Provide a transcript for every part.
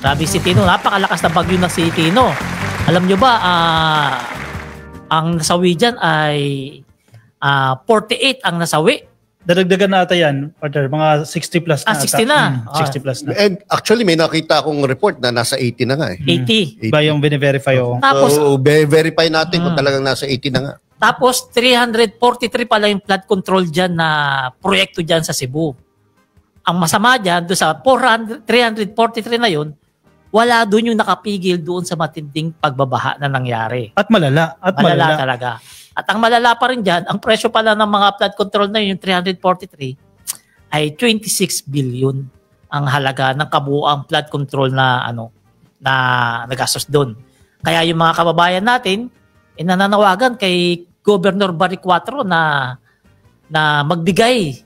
Grabe si Tino, napakalakas na bagyo ng si Tino. Alam nyo ba, ang nasawi dyan ay 48 ang nasawi. Dadagdagan na ata yan, partner, mga 60 plus na. 60 na. 60 plus na. And actually, may nakita akong report na nasa 80 na nga eh. 80. Iba yung bine-verify yung... Tapos, so, verify natin kung talagang nasa 80 na nga. Tapos, 343 pala yung flood control dyan na proyekto dyan sa Cebu. Ang masama dyan, doon sa 343 na yun, wala doon yung nakapigil doon sa matinding pagbabaha na nangyari. At malala. Malala talaga. At ang malala pa rin dyan, ang presyo pala ng mga flood control na yun, yung 343, ay 26 billion ang halaga ng kabuuang flood control na nagastos doon. Kaya yung mga kababayan natin, nananawagan kay Governor Barry Cuatro na magbigay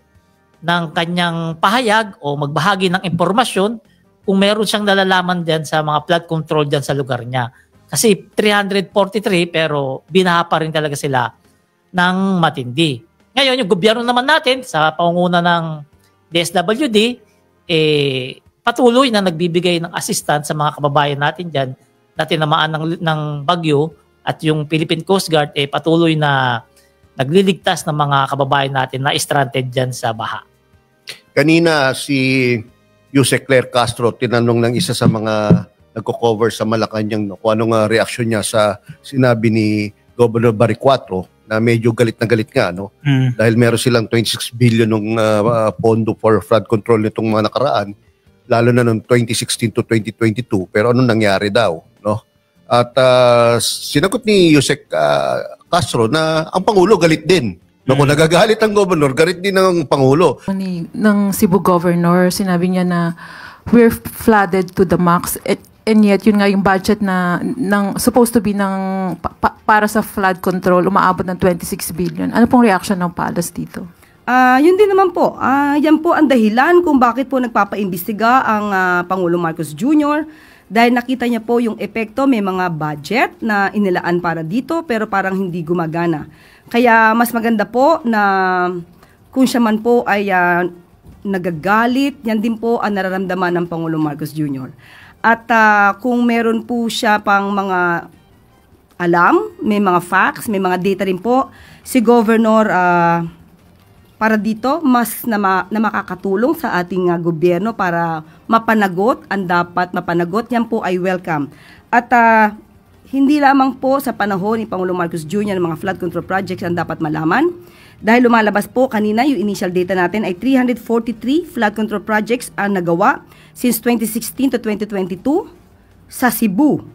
ng kanyang pahayag o magbahagi ng impormasyon kung meron siyang nalalaman dyan sa mga flood control dyan sa lugar niya. Kasi 343 pero binaha pa rin talaga sila ng matindi. Ngayon, yung gobyerno naman natin sa pangunguna ng DSWD, patuloy na nagbibigay ng assistance sa mga kababayan natin dyan na tinamaan ng bagyo at yung Philippine Coast Guard patuloy na nagliligtas ng mga kababayan natin na stranded dyan sa baha. Kanina si Yusek Claire Castro tinanong ng isa sa mga nagko-cover sa Malacanang kung anong reaksyon niya sa sinabi ni Governor Barry Cuatro na medyo galit na galit nga dahil meron silang 26 billion ng pondo for flood control nitong mga nakaraan lalo na noong 2016 to 2022 pero anong nangyari daw at sinagot ni Yusek Castro na ang Pangulo galit din. Kung nagagalit ang Governor, galit din ng Pangulo. Ng Cebu Governor, sinabi niya na we're flooded to the max. And yet, yun nga yung budget na supposed to be para sa flood control, umaabot ng 26 billion. Ano pong reaction ng Palace dito? Yun din naman po. Yan po ang dahilan kung bakit po nagpapaimbestiga ang Pangulo Marcos Jr. Dahil nakita niya po yung epekto, may mga budget na inilaan para dito pero parang hindi gumagana. Kaya mas maganda po na kung siya man po ay nagagalit, yan din po ang nararamdaman ng Pangulo Marcos Jr. At kung meron po siya pang mga alam, may mga facts, may mga data rin po, si Governor para dito mas na makakatulong sa ating gobyerno para mapanagot ang dapat mapanagot. Yan po ay welcome. At hindi lamang po sa panahon ni Pangulo Marcos Jr. ng mga flood control projects ang dapat malaman. Dahil lumalabas po kanina yung initial data natin ay 343 flood control projects ang nagawa since 2016 to 2022 sa Cebu.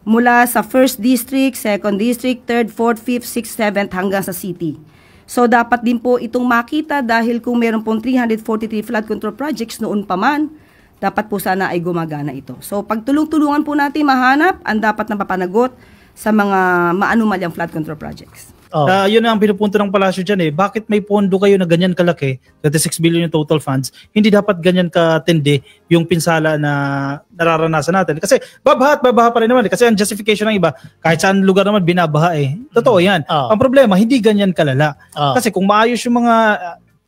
Mula sa 1st District, 2nd District, 3rd, 4th, 5th, 6th, 7th hanggang sa City. So dapat din po itong makita dahil kung meron pong 343 flood control projects noon pa man, dapat po sana ay gumagana ito. So pagtulong-tulungan po natin mahanap ang dapat na papanagot sa mga maanumalyang flood control projects. Yun ang pinupunto ng palasyo dyan Bakit may pondo kayo na ganyan kalaki, 36 billion yung total funds, hindi dapat ganyan katindi yung pinsala na nararanasan natin? Kasi babaha pa rin naman Kasi ang justification ng iba, kahit saan lugar naman binabaha Totoo yan. Ang problema, hindi ganyan kalala. Kasi kung maayos yung mga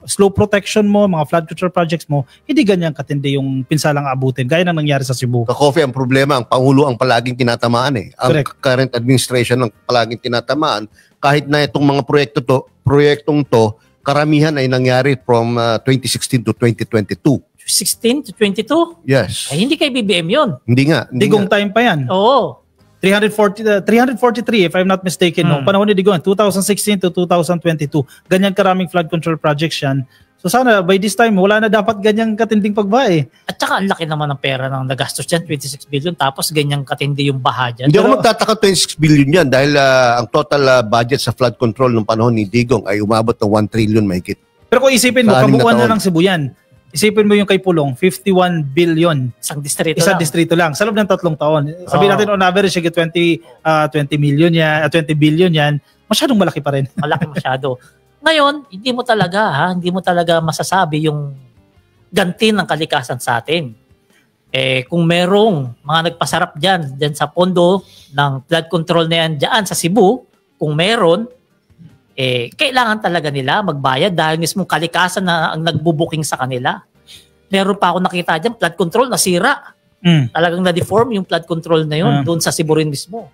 slow protection mo, mga flood control projects mo, hindi ganyan katindi yung pinsalang abutin. Gaya nang nangyari sa Cebu. Ka-Coffee, ang problema, ang Pangulo ang palaging tinatamaan Ang current administration ang palaging tinatamaan. Kahit na itong mga proyektong to, karamihan ay nangyari from 2016 to 2022. 16 to 22? Yes. Ay, hindi kay BBM yun. Hindi nga. Digong time pa yan. Oo. 343 if I'm not mistaken panahon ni Digong 2016 to 2022 ganyan karaming flood control projects yan. So sana by this time wala na dapat ganyang katinding pagbaha At saka ang laki naman ng pera ng nagastos dyan, 26 billion tapos ganyang katindi yung baha dyan. Hindi ako magtataka 26 billion yan dahil ang total budget sa flood control ng panahon ni Digong ay umabot ng 1 trillion mahigit. Pero kung isipin mo kabuuan na ng Cebu yan, isipin mo yung kay Pulong, 51 billion. Isang distrito lang. Sa loob ng 3 taon. Sabihin natin on average, 20 million yan, 20 billion yan. Masyadong malaki pa rin. Malaki masyado. Ngayon, hindi mo talaga masasabi yung ganti ng kalikasan sa atin. Kung merong mga nagpasarap dyan sa pondo ng flood control na yan dyan sa Cebu, kung meron, kailangan talaga nila magbayad dahil mismo kalikasan na ang nagbubuking sa kanila. Meron pa ako nakita dyan, flood control nasira. Talagang na-deform yung flood control na yun doon sa Cebu rin mismo.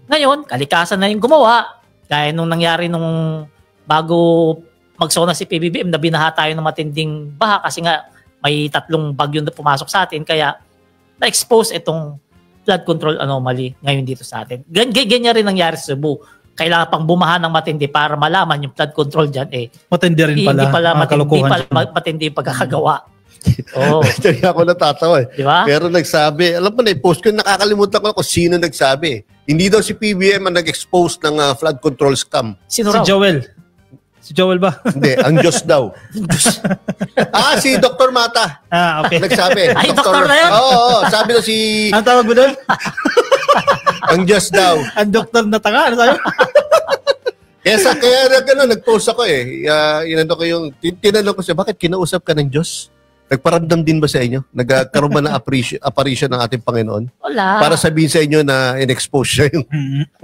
Ngayon, kalikasan na yung gumawa. Gaya nung nangyari nung bago magsona si PBBM na binaha tayo ng matinding baha kasi nga may 3 bagyo na pumasok sa atin kaya na-expose itong flood control anomaly ngayon dito sa atin. Ganyan rin nangyari sa Cebu. Kailangan pang bumahan ng matindi para malaman yung flood control dyan. Matindi rin pala. Hindi pala matindi yung pagkakagawa. Oh. Actually, ako natatawa eh. Diba? Pero nagsabi, alam mo na, post ko, nakakalimutan ko kung sino nagsabi. Hindi daw si PBM ang nag-expose ng flood control scam. Sino Si raw? Joel. Si Joel ba? Hindi, ang Diyos daw. Si Dr. Mata. Okay. Nagsabi. Ay, doktor na yun? Oo, sabi na si Ang tawag mo doon? ang Diyos daw. Ang doktor na tanga. Ano sabi? Kaya nag-post ako eh. Tinanong ko siya, bakit kinausap ka ng Diyos? Nagparamdam din ba sa inyo? Nagkaroon ba ng apparition ng ating Panginoon? Wala. Para sabihin sa inyo na in-expose siya yung...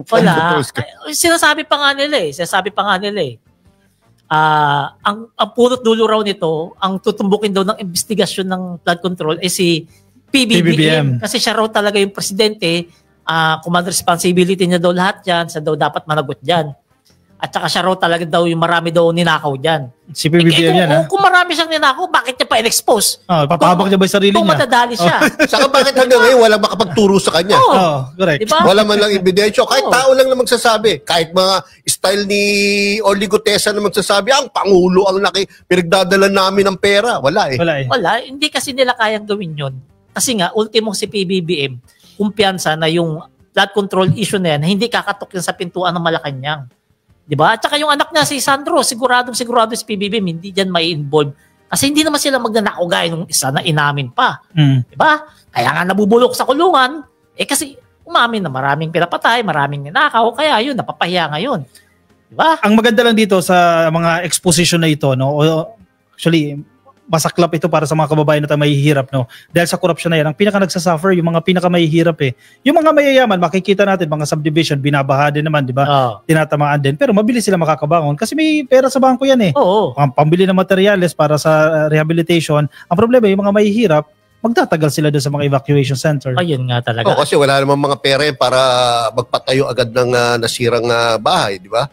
Wala. Sinasabi pa nga nila eh. Ang punot dulo raw nito, ang tutumbukin daw ng investigasyon ng flood control ay si PBBM. Kasi siya raw talaga yung presidente, command responsibility niya daw lahat dyan, siya daw dapat managot dyan. At saka siya raw talaga daw yung marami daw ninakaw dyan. Si PBBM yan, ha? Kung marami siyang ninakaw, bakit niya pa in-expose? Papahabak niya ba yung sarili kung niya? Kung madadali siya. Saka bakit hanggang ngayon walang makapagturo sa kanya? Correct. Diba? Wala man lang ebidensya. Kahit tao lang na magsasabi. Kahit mga style ni Orly Gutesa na magsasabi, ang Pangulo ang pinagdadala namin ng pera. Wala eh. Wala. Hindi kasi nila kayang gawin yun. Kasi nga, ultimo si PBBM, kumpiyansa na yung flood control issue na yan, hindi kakatok yun sa pintuan ng Malacanang. Diba? At saka yung anak niya, si Sandro, sigurado si PBBM, hindi dyan may involve. Kasi hindi naman sila magnanakaw gaya nung isa na inamin pa. Diba? Kaya nga nabubulok sa kulungan, kasi umamin na maraming pinapatay, maraming ninakaw, kaya yun, napapahiya ngayon. Diba? Ang maganda lang dito sa mga exposition na ito, no? Actually, masaklap ito para sa mga kababayan na tayo mahihirap, no? Dahil sa corruption na yan, ang pinaka nagsasuffer, yung mga pinaka mahihirap eh. Yung mga mayayaman, makikita natin, mga subdivision, binabaha din naman, di ba? Tinatamaan din. Pero mabilis sila makakabangon kasi may pera sa bangko yan eh. Oo. Pambili ng materyales para sa rehabilitation. Ang problema, yung mga mahihirap, magtatagal sila doon sa mga evacuation center. Ayun nga talaga. Kasi wala namang mga pera para magpatayo agad ng nasirang bahay, di ba?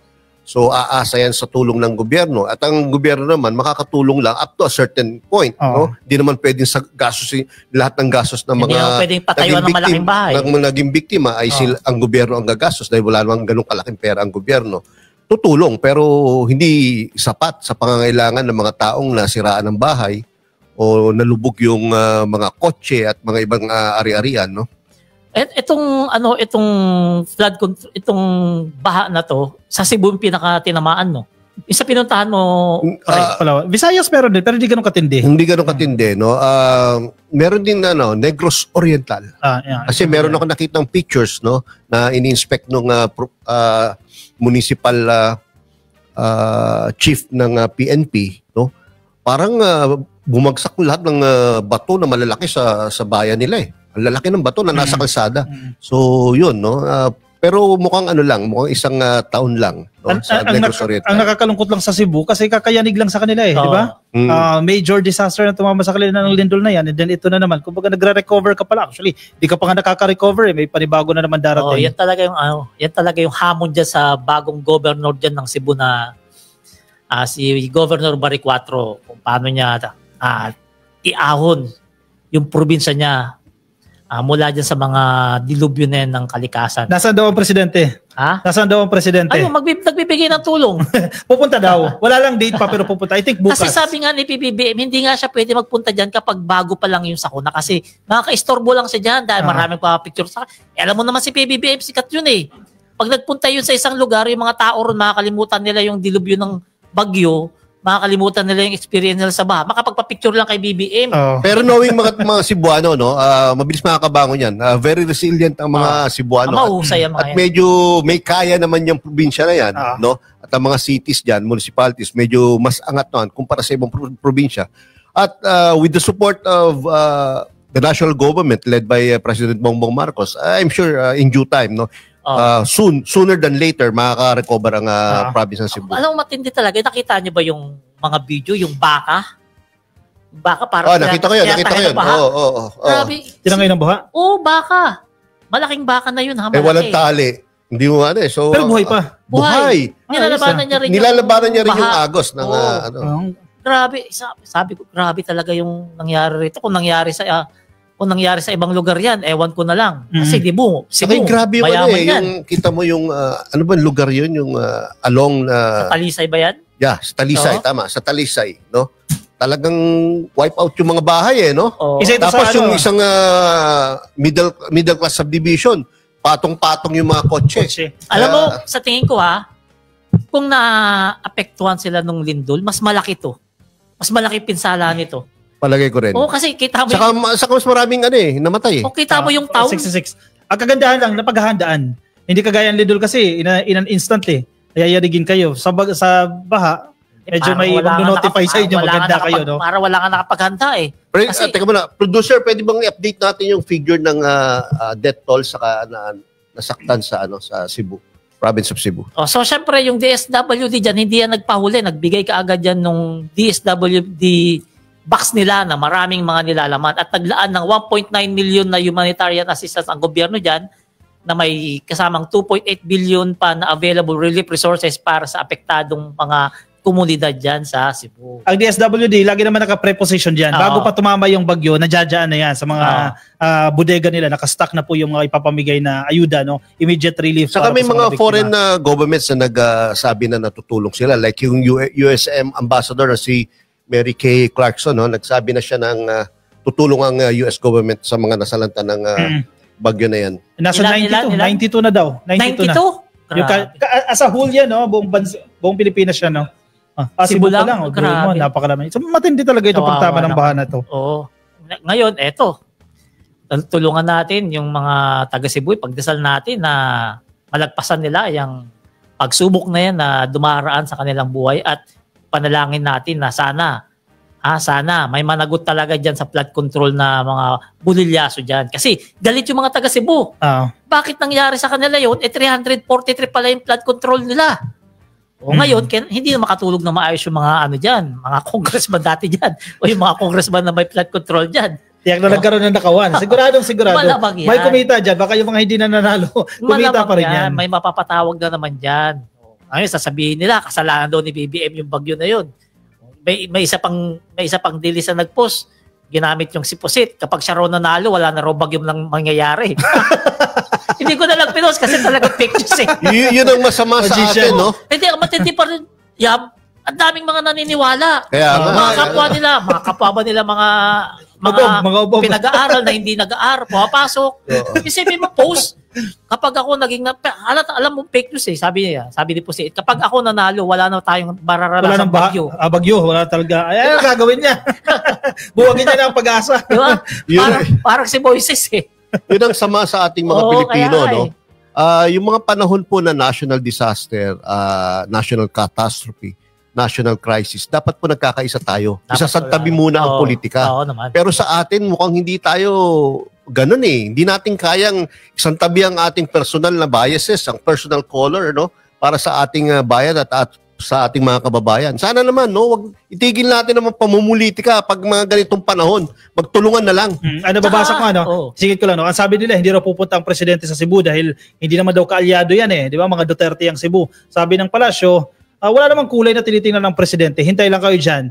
So, aasa yan sa tulong ng gobyerno. At ang gobyerno naman, makakatulong lang up to a certain point. No? Di naman pwedeng lahat ng gastos ng mga... Hindi naman pwedeng patayuan ng malaking bahay. Naging biktima ay ang gobyerno ang gagastos dahil wala namang ganung kalaking pera ang gobyerno. Tutulong, pero hindi sapat sa pangangailangan ng mga taong nasiraan ng bahay o nalubog yung mga kotse at mga ibang ari-arian, no? Itong flood control, itong baha na to sa Cebu yung pinaka-tinamaan, no? Isa pinuntahan mo, Visayas meron din, pero hindi ganun katindi. Hindi ganun katindi, no? Meron din Negros Oriental. Kasi meron ako nakitang pictures, no, na ini-inspect nung municipal chief ng PNP, no? Parang bumagsak lahat ng bato na malalaki sa bayan nila eh. Ang lalaki ng bato na nasa kalsada. So, yun, no? Pero mukhang mukhang isang taon lang, no? Sa Negros Oriental. Ang nakakalungkot lang sa Cebu kasi kakayanig lang sa kanila eh, di ba? Major disaster na tumama sa kanila ng lindol na yan, and then ito na naman. Kumbaga nagre-recover ka pala. Actually, di ka pa nga nakaka-recover eh. May panibago na naman darating. Yan talaga yung hamon dyan sa bagong governor dyan ng Cebu na si Governor Barry Cuatro, kung paano niya iahon yung probinsya niya mula dyan sa mga dilubyo na yan ng kalikasan. Nasaan daw ang presidente? Nasaan daw ang presidente? Nagbibigay ng tulong. Pupunta daw. Wala lang date pa pero pupunta. I think bukas. Kasi sabi nga ni PBBM, hindi nga siya pwede magpunta dyan kapag bago pa lang yung sakuna kasi nakaka-istorbo lang siya dyan dahil maraming pa-picture sa alam mo naman si PBBM, sikat yun eh. Pag nagpunta yun sa isang lugar, yung mga tao ron makakalimutan nila yung dilubyo ng bagyo, makakalimutan nila yung experience nila sa baha. Makapagpa-picture lang kay BBM. Pero knowing mga Cebuano, no, mabilis makakabangon yan. Very resilient ang mga Cebuano. Mahusay ang mga at medyo may kaya naman yung probinsya na yan, no? At ang mga cities dyan, municipalities, medyo mas angat naman kumpara sa ibang probinsya. At with the support of the national government led by President Bongbong Marcos, I'm sure in due time, no, sooner than later, makaka-recover ang province ng Cebu. Alam mo, matindi talaga. Nakita niyo ba yung mga video, yung baka? Baka parang nakita ko yun. Oo. Grabe. Tinangay ng baha? Oo, baka. Malaking baka na yun, ha? Walang tali. Hindi mo So, pero buhay pa. Buhay. Nilalabanan niya rin yung agos ng Grabe, sabi ko, grabe talaga yung nangyari rito. Kung nangyari sa ibang lugar yan, ewan ko na lang. Kasi Cebu, grabe mayaman yan. Yung kita mo yung, ano ba lugar yun? Yung along sa Talisay ba yan? Yeah, sa Talisay, tama. Sa Talisay, no? Talagang wipe out yung mga bahay, no? Tapos yung isang middle class subdivision, patong-patong yung mga kotse. Alam mo, sa tingin ko kung naapektuhan sila nung lindol, mas malaki to. Mas malaki pinsala nito. Palagay ko rin. Oo, kasi kita mo saka mas maraming namatay. O kita mo yung town. 66. Ang kagandahan lang, napaghahandaan. Hindi kagaya ng lindol kasi, in an instant yayarigin kayo. Sa baha, medyo may notify sa inyo, maganda kayo, no? Para wala ka nakapaghanda Kasi, teka muna, producer, pwede bang i-update natin yung figure ng death toll saka nasaktan sa Cebu, province of Cebu? So syempre yung DSWD dyan, hindi yan nagpahuli, nagbigay kaagad yan nung DSWD box nila na maraming mga nilalaman at naglaan ng 1.9 million na humanitarian assistance ang gobyerno dyan na may kasamang 2.8 billion pa na available relief resources para sa apektadong mga komunidad dyan sa Cebu. Ang DSWD, lagi naman naka-preposition dyan. Bago pa tumama yung bagyo, nadyadyaan na yan sa mga bodega nila. Nakastock na po yung mga ipapamigay na ayuda, no? Immediate relief. Saka may mga foreign governments na nagsabi na natutulong sila. Like yung USM ambassador na si Mary Kay Clarkson, no? Nagsabi na siya ng tutulong ang US government sa mga nasalanta ng bagyo na yan. Nasa 92 na daw. 92 na. As a whole yan, no? Buong Pilipinas siya, no? Cebu lang. Napakarami. So, matindi talaga ito pagtama ng baha na to. Oo. Ngayon, eto. Tulungan natin yung mga taga Cebu. Pagdasal natin na malagpasan nila yung pagsubok na yan na dumaraan sa kanilang buhay at panalangin natin na sana may managot talaga dyan sa flood control na mga bulilyaso dyan. Kasi galit yung mga taga Cebu. Bakit nangyari sa kanila yun? 343 pala yung flood control nila. Ngayon, hindi na makatulog na maayos yung mga dyan, mga congressman dati dyan, o yung mga congressman na may flood control dyan. Tiyak na nagkaroon ng nakawan. Sigurado. May kumita dyan. Baka yung mga hindi na nanalo, kumita pa rin yan. May mapapatawag na naman dyan. Ngayon, sasabihin nila, kasalanan daw ni BBM yung bagyo na yun. May isa pang dilis na nag-post, ginamit yung sipusit. Kapag siya raw nanalo, wala na raw bagyo nang mangyayari. Hindi ko na lang pinost kasi talagang fake news Yun ang masama sa atin, no? Hindi, matindi pa rin. Ang daming mga naniniwala. Kaya mga kapwa ba nila mga pinag-aaral na hindi nag-aaral, pumapasok. Isipin mo, post. Kapag ako naging, alam mo fake news sabi ni Pusit, kapag ako nanalo, wala na tayong mararanasan bagyo. Bagyo, wala talaga. Ay, ano gagawin niya? Buwagin niya na ang pag-asa. Diba? Parang si Moises Yun ang sama sa ating mga Pilipino, no? Yung mga panahon po na national disaster, national catastrophe, national crisis, dapat po nagkakaisa tayo. Isasantabi muna ang politika. Pero sa atin, mukhang hindi tayo ganun Hindi natin kayang isantabi ang ating personal na biases, ang personal color, no? Para sa ating bayan at sa ating mga kababayan. Sana naman, no? Wag itigil natin naman pamumulitika pag mga ganitong panahon. Magtulungan na lang. Babasa ko, Sigit ko lang, no? Ang sabi nila, hindi raw pupunta ang presidente sa Cebu dahil hindi naman daw kaalyado yan, Di ba? Mga Duterte ang Cebu. Sabi ng palasyo, wala namang kulay na tinitingnan ng presidente. Hintay lang kayo dyan.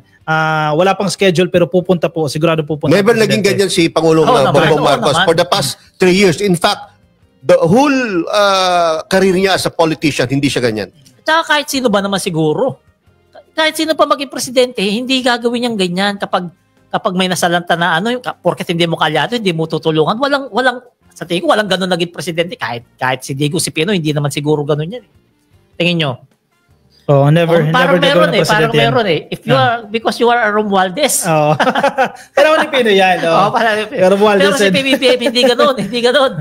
Wala pang schedule pero pupunta po. Sigurado pupunta. Never naging ganyan si Pangulong Bongbong Marcos for the past 3 years. In fact, the whole career niya as a politician, hindi siya ganyan. Tsaka kahit sino ba naman siguro. Kahit sino pa maging presidente, hindi gagawin niyang ganyan kapag may nasalanta na porket hindi mo kalyado, hindi mo tutulungan. Walang sa tingin ko, walang ganun naging presidente. Kahit si Diego Cipino, hindi naman siguro ganun yan. Tingin nyo. Never meron parang meron because you are a Romualdez. Pero ni Pino yan. Pero si PBBM, hindi ganun.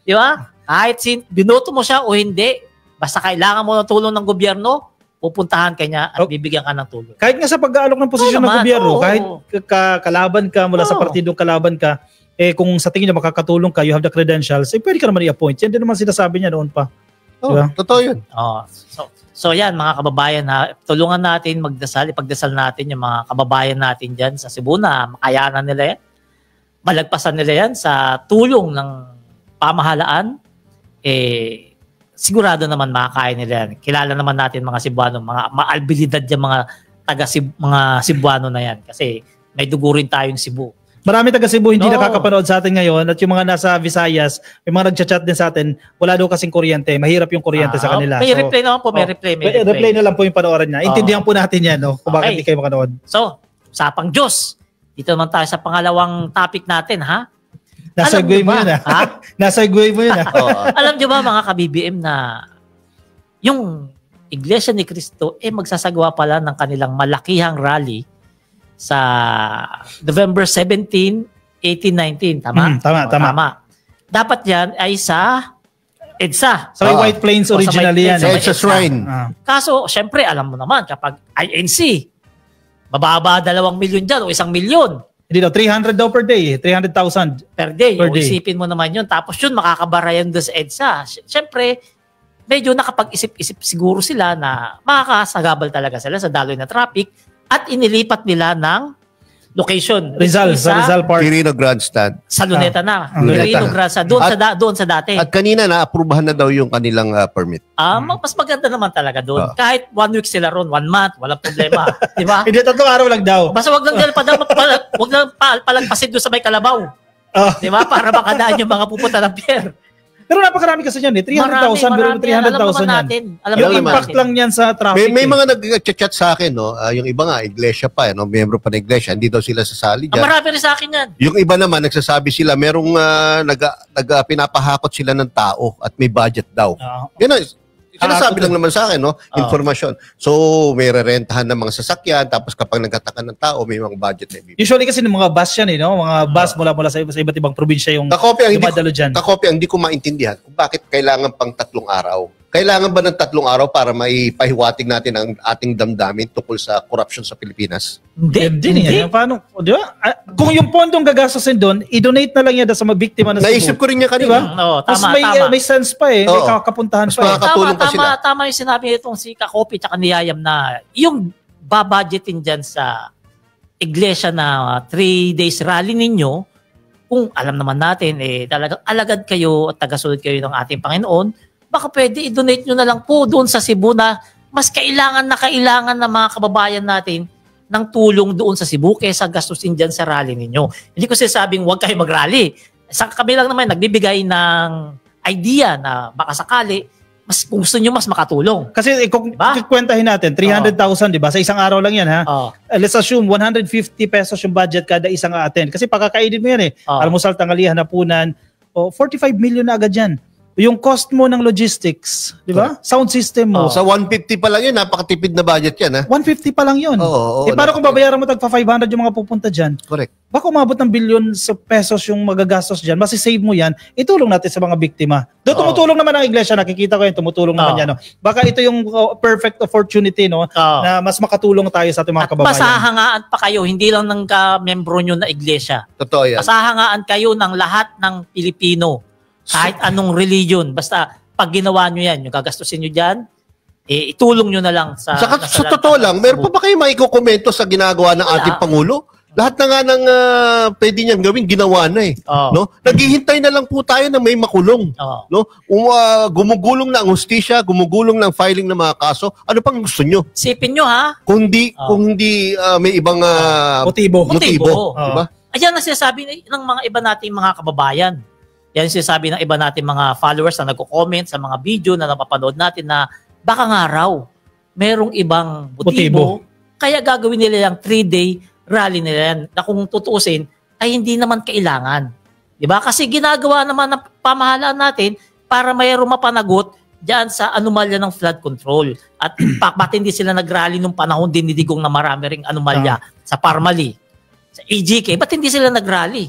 Di ba? Kahit binoto mo siya o hindi, basta kailangan mo ng tulong ng gobyerno, pupuntahan ka niya at bibigyan ka ng tulong. Kahit nga sa pag-aalok ng posisyon ng gobyerno, kahit kalaban ka mula sa partidong kalaban ka, kung sa tingin niya makakatulong ka, you have the credentials, pwede ka naman i-appoint. Yan din naman sinasabi niya noon pa. Oh, Diba? totoo yun. Oh, so yan mga kababayan, ha, tulungan natin magdasal, ipagdasal natin yung mga kababayan natin diyan sa Cebu na makayanan nila yan. Malagpasan nila yan sa tulong ng pamahalaan. Sigurado naman makakaya nila yan. Kilala naman natin mga Cebuano, mga maalbilidad yung mga mga Cebuano na yan kasi may dugo rin tayong Cebu. Marami taga Cebu hindi Oo. nakakapanood sa atin ngayon at yung mga nasa Visayas, may mga nagchat-chat din sa atin, wala daw kasing kuryente. Mahirap yung kuryente sa kanila. May replay naman po, may replay. Replay na lang po yung panoorin niya. Intindihan po natin yan, no? Kung bakit Okay. hindi kayo makanood. So, usapang Diyos. Dito naman tayo sa pangalawang topic natin, ha? Nasa Alam guway niyo mo ba? yun, ha? Ha? Nasa guway mo yun, ha? Oo. Alam niyo ba mga ka-BBM na yung Iglesia ni Cristo magsasagawa pala ng kanilang malakihang rally sa November 17, 18, 19. Tama? Tama. Dapat yan ay sa EDSA. Sa may White Plains O, sa originally may yan. Sa may EDSA Shrine. Kaso, syempre, alam mo naman, kapag INC, bababa 2 milyon dyan o 1 milyon Hindi daw, 300 daw per day. 300,000. per day. Per O day. isipin mo naman yun. Tapos yun, makakabara yan doon sa EDSA. Syempre, medyo nakapag-isip-isip siguro sila na makakasagabal talaga sila sa daloy na traffic at inilipat nila ng location. Rizal, sa Rizal Park. Quirino Grandstand. Sa Luneta na. Luneta. Quirino Grandstand. Doon sa dati. At kanina na-aprubahan na daw yung kanilang permit. Mas maganda naman talaga doon. Ah. Kahit 1 week sila ron, 1 month, walang problema. Di ba? Hindi, 3 araw lang daw. Basta wag lang palagpasin doon sa may Kalabaw. Di ba? Para makadaan yung mga pupunta ng pier. Pero napakarami kasi yan, 300,000, pero 300,000 Alam naman yan. natin. Yung impact lang yan sa traffic. May mga nag-chat sa akin, no? Yung iba nga, iglesia pa, no? Miyembro pa ng iglesia, hindi daw sila sasali dyan. Marami rin sa akin yan. Yung iba naman, nagsasabi sila, merong pinapahakot sila ng tao at may budget daw. Yan ang sinasabi lang naman sa akin, no? Informasyon. So, may rerentahan ng mga sasakyan, tapos kapag nagkataka ng tao, may mga budget na ibibigay. Usually kasi ng mga bus yan, no? Mga bus mula sa iba't ibang probinsya yung dumadalo dyan. Kakopya, hindi ko maintindihan kung bakit kailangan pang 3 araw. Kailangan ba ng 3 araw para maipahiwatig natin ang ating damdamin tungkol sa corruption sa Pilipinas? Hindi. Paano? Di ba? Kung yung pondong gagastosin doon, i-donate na lang yan sa mga biktima na Naisip ko rin niya kanina. Oo, Mas tama. may sense pa eh. May Oo. kakapuntahan Mas pa eh. makakatulong pa sila. Tama yung sinabi itong si Kakopi at ni Yayam na yung babudgetin dyan sa iglesia na 3 days rally ninyo, kung alam naman natin, talagang alagad kayo at tagasunod kayo ng ating Panginoon, baka pwede i-donate nyo na lang po doon sa Cebu na mas kailangan ng mga kababayan natin ng tulong doon sa Cebu kaysa gastusin dyan sa rally ninyo. Hindi ko sinasabing huwag kayo mag-rally. Sa kami lang naman, nagbibigay ng idea na baka sakali, mas kung gusto nyo, mas makatulong. Kasi kung Diba? kikwentahin natin, 300,000, di ba? Sa isang araw lang yan, ha? Oh. Let's assume 150 pesos yung budget kada isang attend. Kasi pakakainin mo yan eh. Oh. Almusal, tanghalian, hapunan. 45 million na agad yan. Yung cost mo ng logistics, di ba? Sound system mo. Sa 150 pa lang yun, napakatipid na budget yan, ha? 150 pa lang yun. Oo, Paano kung babayaran mo tagpa 500 yung mga pupunta dyan? Correct. Baka umabot ng billion sa pesos yung magagastos dyan. Masisave mo yan, itulong natin sa mga biktima. Doon tumutulong naman ang iglesia, nakikita ko yan, tumutulong naman yan. No? Baka ito yung perfect opportunity no, na mas makatulong tayo sa ating mga At kababayan. masahangaan pa kayo, hindi lang ng membro nyo na iglesia. Totoo yan. Masahangaan kayo ng lahat ng Pilipino. Kahit anong religion. Basta pag ginawa nyo yan, yung gagastusin nyo dyan, itulong nyo na lang sa... Sa totoo lang, meron pa ba kayo maikukomento sa ginagawa ng ating Pangulo? Lahat na nga ng pwede niyang gawin, ginawa na eh. No? Naghihintay na lang po tayo na may makulong. No? Gumugulong na ang hustisya, gumugulong ng filing ng mga kaso. Ano pang gusto nyo? Sipin nyo ha? Kung hindi may ibang motibo. Diba? Ayan ang sinasabi ng mga iba nating mga kababayan. Yan ang sinasabi ng iba nating mga followers na nagko-comment sa mga video na napapanood natin na baka nga raw merong ibang motibo. Kaya gagawin nila yung 3-day rally nila yan na kung tutuusin ay hindi naman kailangan. Diba? Kasi ginagawa naman ng pamahalaan natin para mayroong mapanagot dyan sa anomalya ng flood control. At ba't hindi sila nag-rally nung panahon dinidigong na marami ring anomalya sa Parmali, sa AGK, ba't hindi sila nag-rally?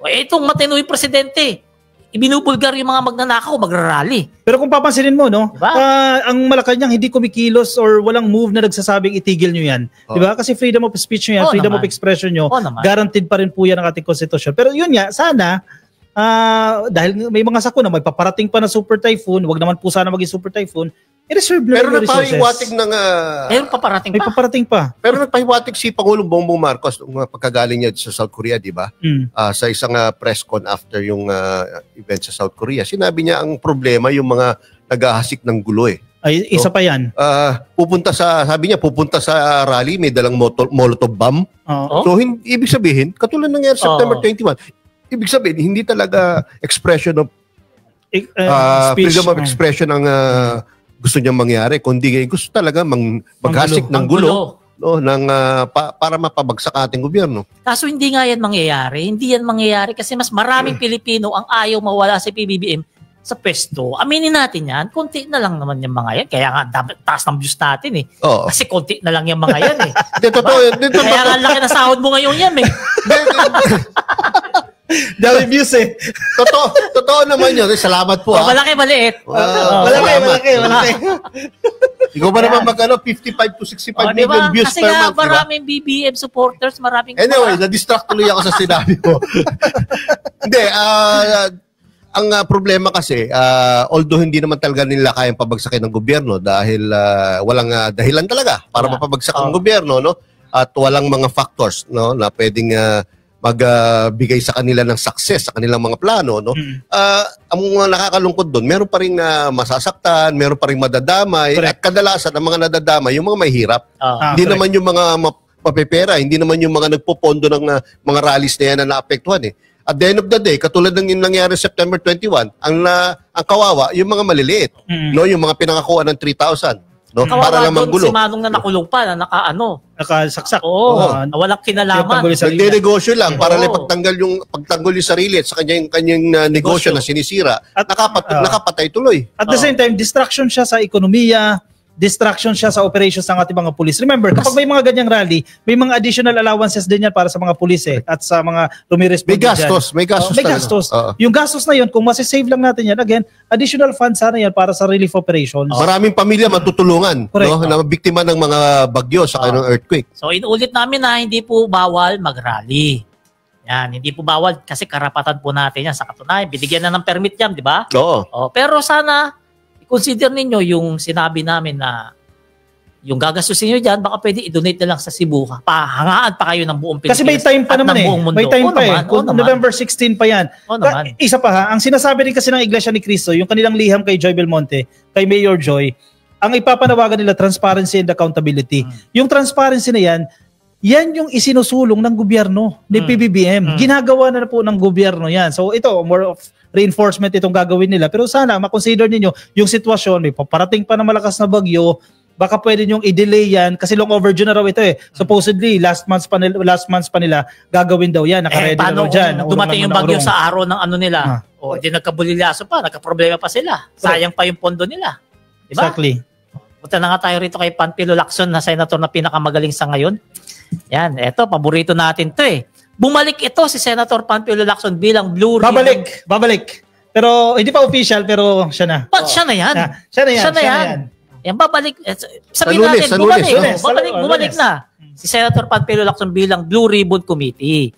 Itong matinoy presidente, ibinubulgar yung mga magnanakaw, magra-rally. Pero kung papansinin mo, no, diba? ang Malacanang hindi kumikilos or walang move na nagsasabing itigil nyo yan. Diba? Kasi freedom of speech nyo yan, freedom of expression nyo, guaranteed pa rin po yan ang ating konstitusyon. Pero yun nga, sana, dahil may mga sakuna, may paparating pa na super typhoon, wag naman po sana maging super typhoon, i-reserve na Pero yung resources. nagpahiwatig ng... Meron pa parating May pa. paparating pa. pero nagpahiwatig si Pangulong Bongbong Marcos nung pagkagaling niya sa South Korea, di ba? Sa isang press con after yung event sa South Korea. Sinabi niya ang problema yung mga naghahasik ng gulo eh. Ay, isa pa yan. Sabi niya, pupunta sa rally, may dalang Molotov bomb. Oo. So, ibig sabihin, katulad nangyari September 21, ibig sabihin, hindi talaga expression of Speech. freedom of expression ang gusto niyang mangyari, kundi gusto talaga maghasik ng gulo, no, para mapabagsak ating gobyerno. Kaso hindi nga yan mangyayari. Hindi yan mangyayari kasi mas maraming Pilipino ang ayaw mawala sa PBBM sa pwesto. Aminin natin yan, konti na lang naman yung mga yan. Kaya nga, taas ng views natin eh. Oo. Kasi konti na lang yung mga yan eh. Kaya nga laki na sahod mo ngayon yan eh. Dami views eh. Totoo naman yun. Salamat po. Malaki, maliit. Malaki. Ikaw ba naman 55 to 65 million views kasi per month, Kasi maraming BBM supporters, maraming... Anyway, na-distract tuloy ako sa sinabi ko. Hindi, ang problema kasi, although hindi naman talaga nila kayang pabagsakin ng gobyerno dahil walang dahilan talaga para mapabagsak ang gobyerno, no? At walang mga factors, no, na pwedeng magbigay sa kanila ng success sa kanilang mga plano, no? Ang mga nakakalungkot doon, meron pa ring masasaktan, meron pa ring madadamay. Correct. At kadalasan ang mga nadadamay yung mga mahihirap. Hindi naman yung mga mapepera, hindi naman yung mga nagpopondo ng mga rallies na yan na naapektuhan eh. At the end of the day, katulad ng yung nangyari September 21, ang kawawa yung mga maliliit, no, yung mga pinangakuan ng 3,000. No? Para lang manggulo. Si Manong na nakulong pa, na nakasaksak. Oo, walang kinalaman. Nagde-negosyo lang para lang pagtanggol yung sarili at sa kanyang negosyo na sinisira at nakapatay tuloy. At the same time, distraction siya sa ekonomiya, distraction siya sa operations ng ating mga pulis. Remember, kapag may mga ganyang rally, may mga additional allowances din yan para sa mga pulis at sa mga rumiresponde dyan. May gastos. May gastos. Yung gastos na yun, kung masisave lang natin yan, again, additional funds sana yan para sa relief operations. Maraming pamilya matutulungan, no, na biktima ng mga bagyo sa ng earthquake. So inuulit namin na hindi po bawal mag-rally. Yan, hindi po bawal kasi karapatan po natin yan. Sa katunayan, binigyan na ng permit yan, di ba? Oo. Pero sana, consider ninyo yung sinabi namin na yung gagastusin nyo dyan, baka pwede i-donate na lang sa Cebu. Pahangaan pa kayo ng buong Pilipinas. Kasi may time pa naman eh. May time pa eh. November 16 pa yan. Isa pa ha, ang sinasabi rin kasi ng Iglesia ni Cristo, yung kanilang liham kay Joy Belmonte, kay Mayor Joy, ang ipapanawagan nila transparency and accountability. Yung transparency na yan yung isinusulong ng gobyerno ni PBBM. Ginagawa na po ng gobyerno yan. So ito, more of reinforcement itong gagawin nila. Pero sana makonsider ninyo yung sitwasyon, may paparating pa na malakas na bagyo, baka pwede nyong i-delay yan kasi long overdue na raw ito eh. Supposedly, last months pa nila gagawin daw yan. Naka-ready na raw dyan. Dumating yung bagyo sa araw ng ano nila. O di nagkabulilyaso pa, nagka-problema pa sila. Sayang pa yung pondo nila. Diba? Exactly. Punta na nga tayo rito kay Panfilo Lacson na senator na pinakamagaling sa ngayon. Yan, eto, paborito natin to eh. Bumalik ito si Senator Panfilo Lacson bilang Blue Ribbon. Babalik. Pero hindi pa official, pero siya na. Siya na yan. Siya na yan. Yan, babalik. Sabihin natin, bumalik na. Si Senator Panfilo Lacson bilang Blue Ribbon Committee.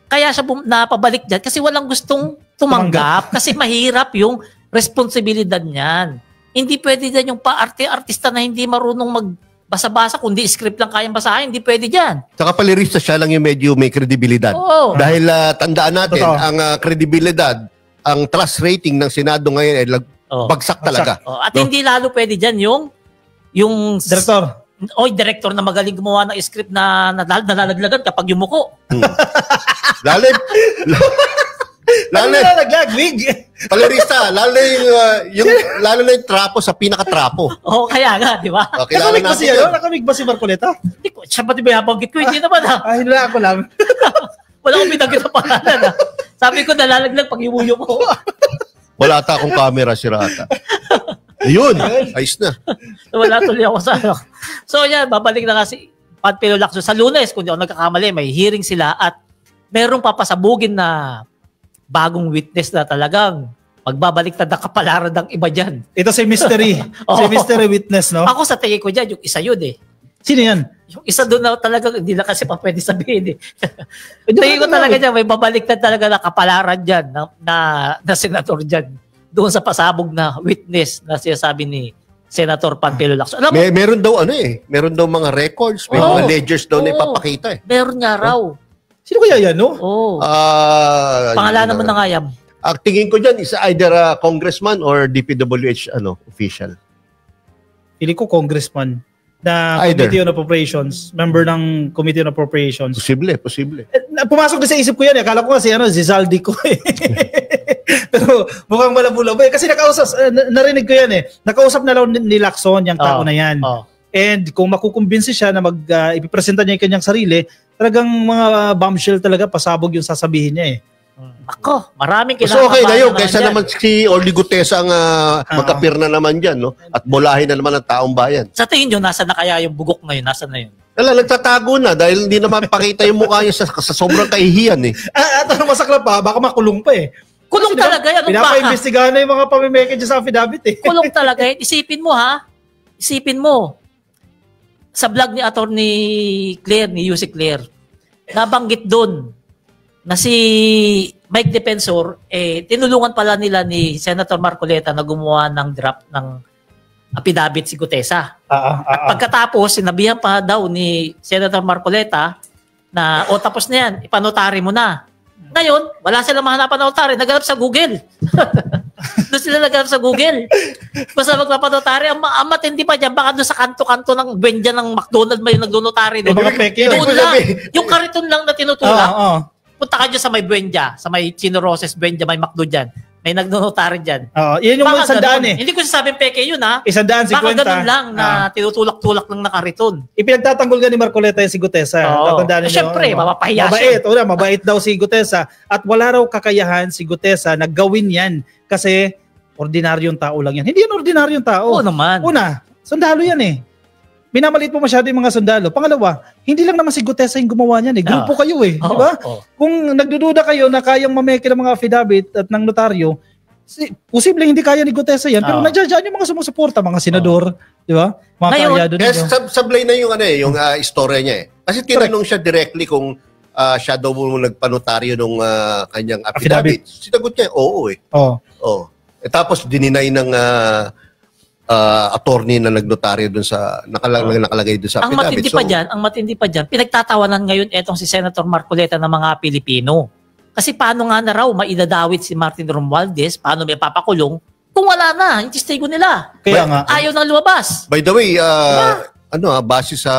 Kaya siya napabalik dyan kasi walang gustong tumanggap kasi mahirap yung responsibilidad niyan. Hindi pwede dyan yung pa-artista na hindi marunong basa-basa, kundi script lang kayang basahin, hindi pwede dyan. Saka palirista siya lang yung medyo may kredibilidad. Oo. Dahil tandaan natin, ang kredibilidad, ang trust rating ng Senado ngayon ay bagsak talaga. At hindi lalo pwede dyan yung director. Director na magaling gumawa ng script na nalalaglagan kapag yumuko. Lalo na naglagwig. Palirista, lalo na yung trapo sa pinaka-trapo. Kaya nga, di ba? Nakamig ba siya? Nakamig ba si Marcoleta? Hindi ko. Siya ba diba nabanggit ko? Hindi naman ha. Hindi ako lang. Wala akong pinagkit na pangalan ha. Sabi ko nalalaglag pag yumuyo ko. Wala ata akong camera, sirata. Yun, ayos na. Wala tuloy ako sa ano. So yan, babalik na kasi Panfilo Lacson sa Lunes, kung di ako nagkakamali, may hearing sila at merong papasabugin na bagong witness na talagang magbabalik na kapalaran ng iba dyan. Ito si mystery. Si mystery witness, no? Ako sa tingin ko dyan, yung isa yun eh. Sino yan? Yung isa doon na talaga, hindi na kasi pa pwede sabihin eh. Tingin ko talaga dyan, may babalik na talaga na kapalaran dyan, na senador dyan. Doon sa pasabog na witness na sinasabi ni Senator Panfilo Lacson. Alam mo, Meron daw meron daw mga records, may mga ledgers daw na ipapakita eh. Meron nga raw. Sino kaya yan, no? Oo. Ah, Pangalanan mo na nga yan. Ang tingin ko dyan is either a congressman or DPWH official. Pili ko congressman na Either. Committee on Appropriations, member ng Committee on Appropriations. Posible. Pumasok din sa isip ko yan eh. Akala ko kasi si Zaldi ko eh. Pero mukhang malabo-labo eh. Kasi narinig ko yan eh. Nakausap na lang ni Lacson yung tao na yan. And kung makukumbinsi siya na ipipresenta niya yung kanyang sarili, talagang mga bombshell talaga, pasabog yung sasabihin niya eh. Ako, maraming So okay na yun, kaysa naman si Orly Gutesa ang magkapir na naman dyan, no? At bolahin na naman ang taong bayan. Sa tingin nyo, nasa na kaya yung bugok ngayon? Nasa na yun? Nagtatago na dahil hindi naman pakita yung mukha niya sa sobrang kahihiyan eh. At ano masaklap pa, baka makulong pa eh. Kulong Kasi talaga yan. Pinapa-investigahan na yung mga pamimeke dyan sa affidavit eh. Kulong talaga yan. Isipin mo ha. Isipin mo. Sa vlog ni Attorney Claire, ni Yusek Claire, nabanggit doon na si Mike Defensor, tinulungan pala nila ni Senator Marcoleta na gumawa ng draft ng affidavit si Gutesa. At pagkatapos, sinabihan pa daw ni Senator Marcoleta na, tapos na yan, ipanotary mo na. Ngayon, wala silang mahanapan na notary, naghanap sa Google. Doon sila naghanap sa Google. Basta magpapanotary, ang matindi pa dyan, baka doon sa kanto-kanto ng Buendia ng McDonald's may nagdonotary. Doon lang, yung kariton lang na tinutulak. Punta ka dyan sa may Buendia, sa may Chino Roses Buendia, may McDo dyan. May nagdonotary dyan. Yan yung baka 100 eh. Hindi ko sasabing peke yun ha. 150. Baka ganun lang na tinutulak-tulak lang na kariton. Ipinagtatanggol ka ni Marcoleta yung si Gutesa. Tatandaan niyo. Siyempre, mapapahiya siya. Mabait daw si Gutesa. At wala raw kakayahan si Gutesa na gawin yan. Kasi ordinaryong tao lang yan. Hindi yan ordinaryong tao. Oo naman. Una, sundalo yan eh. Minamaliit mo masyado yung mga sundalo. Pangalawa, hindi lang naman si Gutesa yung gumawa niyan eh. Grupo kayo eh. Di ba? Kung nagdududa kayo na kayang mameke ng mga affidavit at ng notaryo, posible hindi kaya ni Gutesa yan. Pero nandiyan yung mga sumusuporta, mga senador. Di ba? Mga karyado ninyo. Sablay na yung yung istorya niya eh. Kasi tinanong siya directly kung siya daw nagpanotaryo nung kanyang affidavit. Sinagot niya, oo eh. Oo. Tapos dininay ng attorney na nagnotaryo dun sa nakalagay dun sa affidavit. Ang matindi pa diyan, pinagtatawanan ngayon etong si Senator Marcoleta ng mga Pilipino. Kasi paano nga na raw maidadawit si Martin Romualdez, paano may papakulong kung wala na yung testigo nila. Kaya nga. Ayaw nang lumabas. By the way, base sa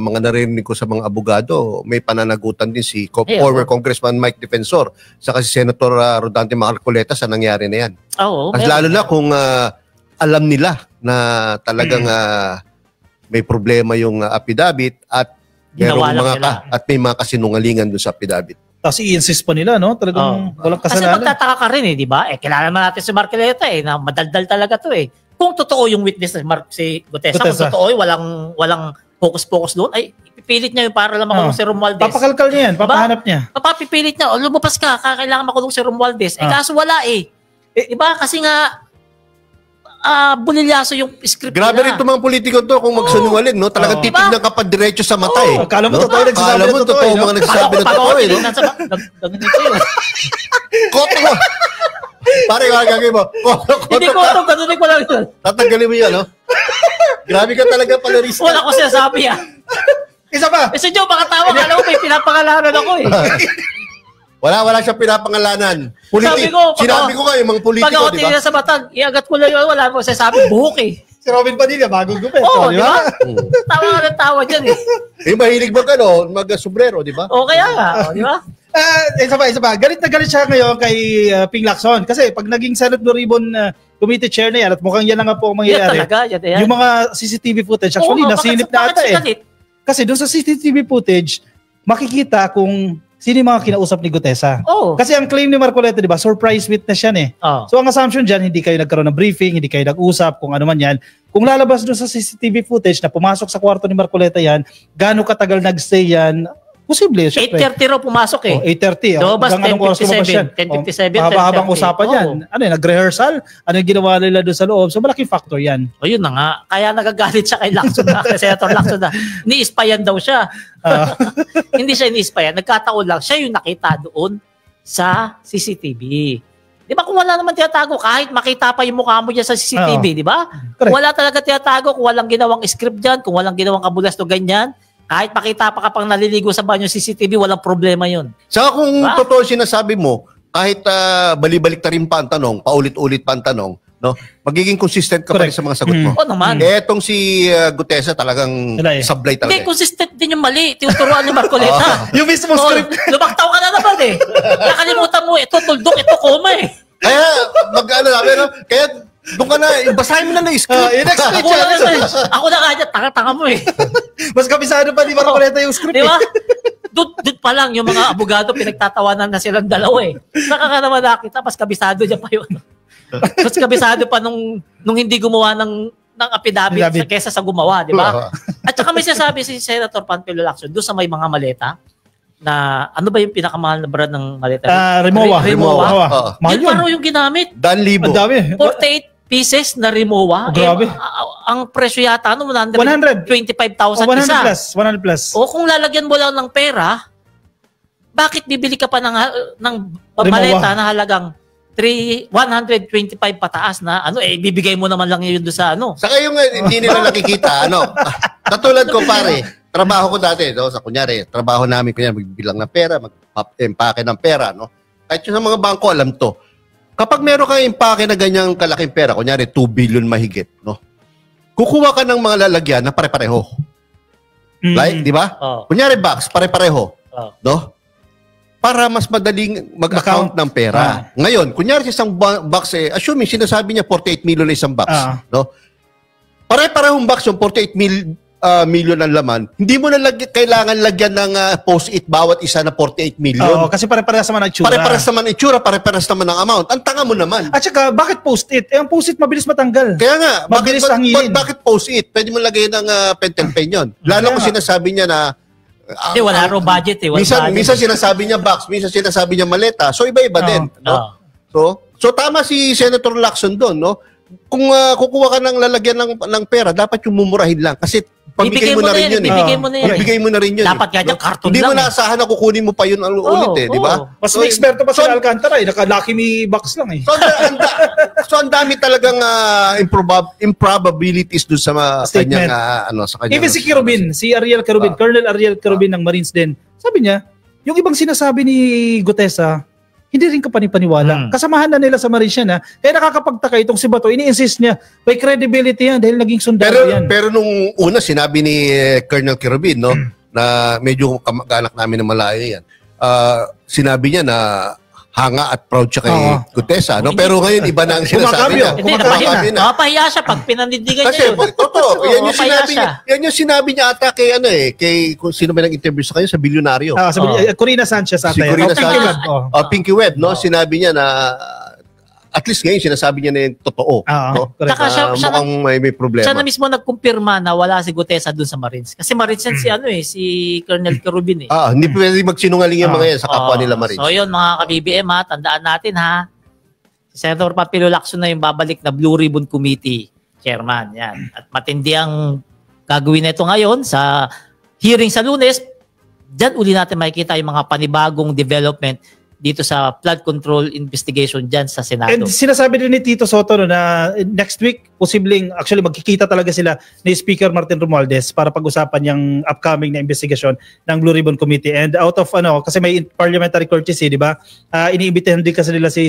mga narinig ko sa mga abogado, may pananagutan din si former Congressman Mike Defensor saka si Senator Rodante Marcoleta sa nangyari na yan. Lalo na kung alam nila na talagang may problema yung affidavit at may mga kasinungalingan doon sa affidavit. Tapos i-insist pa nila, no? Talagang walang kasalanan. Kasi magtataka ka rin di ba? Kilala naman natin si Marcoleta na madaldal talaga to Kung totoo yung witness si Gutesa, kung totoo walang focus-focus doon, ay ipipilit niya yung para lang makulong si Romualdez. Papakalkal niya yan, papahanap niya. Papapipilit niya, lumabas ka, kailangan makulong si Romualdez. Kaso wala diba? Kasi nga, bulilyaso yung script nila. Grabe rin itong mga politiko to kung magsunungaling, no? Talagang titignan ka pa diretso sa mata Akala mo totoo mga nagsasabi na totoo no? Koto mo! Pare, gagawin mo. Hindi ko ito, ganunin ko lang yun. Tatanggalin mo yan, no? Grabe ka talaga palarista. Wala ko sinasabi Isa pa! Kasi Joe, baka tawa ka lang, may pinapangalanan ako Wala siyang pinapangalanan. Sinabi ko kayo, mga politiko, di ba? Pag ako tinila sa batag, iagat ko lang yun, wala mo sasabi, buhok Si Robin Padilla, bagong gupit. Di ba? Tawa ka ng tawa dyan mahilig ba ka, no? Mag-sombrero, di ba? Kaya nga, di ba? Isa pa. Galit na galit siya ngayon kay Ping Lacson. Kasi pag naging Senate Blue Ribbon Committee Chair na yan, at mukhang yan na nga po ang mangyayari. Yan. Yung mga CCTV footage, actually, nasilip na ata Kasi doon sa CCTV footage, makikita kung sino yung mga kinausap ni Gutesa. Kasi ang claim ni Marcoleta, di ba, surprise witness yan So ang assumption dyan, hindi kayo nagkaroon ng briefing, hindi kayo nag-usap, kung ano man yan. Kung lalabas doon sa CCTV footage na pumasok sa kwarto ni Marcoleta yan, gaano katagal nagstay yan, Posible, syempre. 8:30 raw pumasok eh. 8:30. Lumabas Hanggang anong oras lumabas yan? 10:57, Mahaba-habang 10:30. usapan yan. Ano yun, nag-rehearsal? Ano yung ginawa nila doon sa loob? So malaking factor yan. O yun na nga. Kaya nagagalit siya kay Lacson na, kay Senator Lacson na. Ni-spyan daw siya. Hindi siya ni-spyan. Nagkataon lang. Siya yung nakita doon sa CCTV. Di ba kung wala naman tinatago, kahit makita pa yung mukha mo dyan sa CCTV, di ba? Correct. Wala talaga tinatago kung walang ginawang script dyan, kung walang ginawang kabulas to ganyan. Kahit makita pa kapag naliligo sa banyo CCTV, walang problema yun. Saka kung Diba? totoo sinasabi mo, kahit balibalik ta rin pa ang tanong, paulit-ulit pa ang tanong, no? Magiging consistent ka pa rin sa mga sagot mo. O naman. Etong si Gutesa talagang Wala eh. sablay talaga. Hindi, consistent din yung mali. Tinuturuan ni Marcoleta. Yung mismo script. Lumaktaw ka na naman eh. Nakalimutan mo, ito tuldok, ito koma eh. Kaya, mag-ano namin, no? Kaya, doon ka na, basahin mo na na yung script. Ako na nga dyan, tanga-tanga mo eh. Mas kabisado pa, di ba nakuleta yung script Di ba? Doon pa lang, yung mga abogado, pinagtatawanan na silang dalawa eh. Nakakanaman nakita, mas kabisado dyan pa yun. Mas kabisado pa nung hindi gumawa ng affidavit kesa sa gumawa, di ba? At saka may sinasabi si Senator Panfilo Lacson doon sa may mga maleta na ano ba yung pinakamahal na brand ng maleta? Rimowa. Yun parang yung ginamit. Dan-libo. Ang dami. 48 pieces na Rimowa. Grabe. Ang presyo yata 100. 125,000 isa. 100 plus. O kung lalagyan mo lang ng pera, bakit bibili ka pa ng maleta na halagang 125 pataas na bibigay mo naman lang yun doon sa Saka yung hindi nila nakikita, katulad ko pare, trabaho ko dati, sa kunyari, trabaho namin, magbibilang ng pera, mag-empake ng pera, Kahit yung sa mga bangko, alam to. Kapag meron kang empake na ganyang kalaking pera, kunyari 2 billion mahigit, kukuha ka ng mga lalagyan na pare-pareho. Like, di ba? Kunyari box, pare-pareho. Para mas madaling mag-account ng pera. Ngayon, kunyari sa isang box, assuming sinasabi niya 48 million na isang box. Pare-parehong box yung 48 million ang laman, hindi mo na kailangan lagyan ng post-it bawat isa na 48 million. Oo, kasi pare-parehas naman ang itsura. Pare-parehas naman ang itsura, pare-parehas naman ang amount. Ang tanga mo naman. At saka, bakit post-it? Ang post-it mabilis matanggal. Kaya nga, mabilis tangilin. bakit post-it? Pwede mo lagay ng pen and pen yun. Lalo kung sinasabi niya na Hindi, wala raw budget eh. Minsan sinasabi niya box, minsan sinasabi niya maleta. So, iba-iba din. So, tama si Senator Lacson doon, Kung kukuha ka ng lalagyan ng pera, dapat yung mumurahin lang. Kasi pamigay mo na rin yun. Ibigay mo na rin yun. Dapat ganyan karton Hindi lang. mo naasahan na kukunin mo pa yun ulit di ba? Mas may eksperto pa sa Alcantara naka-Lucky Me box lang eh. So, ang dami talagang improbabilities doon sa kanyang sa kanyang. Even si Kerubin, si Ariel Kerubin, Colonel Ariel Kerubin ng Marines din. Sabi niya, yung ibang sinasabi ni Gutesa, hindi rin ka panipaniwala. Kasamahan na nila sa Marines yan. Kaya nakakapagtaka itong si Bato, ini-insist niya, may credibility yan dahil naging sundalo yan. Pero nung una, sinabi ni Colonel Kerubin, na medyo kamag-anak namin na malayo yan, sinabi niya na hanga at proud siya kay Gutesa. Pero ngayon, iba na ang sinasabi niya. Mapahiya siya pag pinanindigan niya yun. Kasi, totoo. Yan yung sinabi niya ata kay kung sino ba nag-interview sa kanya, sa bilyonaryo. Corina Sanchez ata. Si Corina Sanchez. Pinky Web, sinabi niya na at least ngayon sinasabi niya na yung totoo. Mukhang may problema. Siya na mismo nagkumpirma na wala si Gutesa doon sa Marines. Kasi Marines yan si Colonel Kerubin eh. Hindi pwede magsinungaling yung mga yan sa kapwa nila Marines. So yun mga ka-BBM tandaan natin si Senator Panfilo Lacson na yung babalik na Blue Ribbon Committee chairman. Yan. At matindi ang gagawin na ito ngayon sa hearing sa Lunes. Diyan uli natin makikita yung mga panibagong development dito sa flood control investigation dyan sa Senado. And sinasabi din ni Tito Soto na next week, actually magkikita talaga sila ni Speaker Martin Romualdez para pag-usapan yung upcoming na investigation ng Blue Ribbon Committee. And out of kasi may parliamentary courtesy, di ba? Iniimbitahan din kasi nila si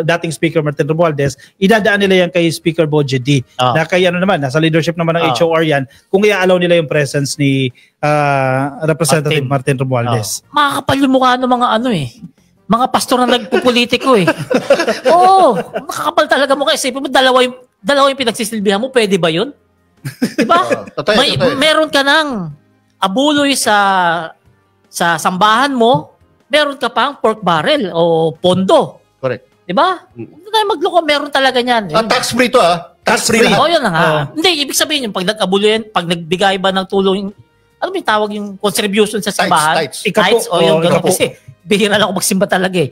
dating Speaker Martin Romualdez. Idadaan nila yan kay Speaker Boje D. Na kay naman, nasa leadership naman ng HOR yan, kung i-allow nila yung presence ni Representative Martin Romualdez. Makakapal yung mukha ng mga mga pastor na nagpupolitiko eh. Oo, nakakapal talaga mo kasi dalawa yung pinagsisilbihan mo, pwede ba yun? Diba? Meron ka ng abuloy sa sambahan mo, meron ka pang pork barrel o pondo. Correct. Diba? Hindi tayo magloko, meron talaga yan. Tax-free to Tax-free. Yun na nga. Hindi, ibig sabihin yung pag nag-abuloy yan, pag nagbigay ba ng tulong ano yung tawag yung contribution sa simbahan? Tithes. Tithes o yung gano'n. ikapo. Kasi bihira lang ako magsimba talaga eh.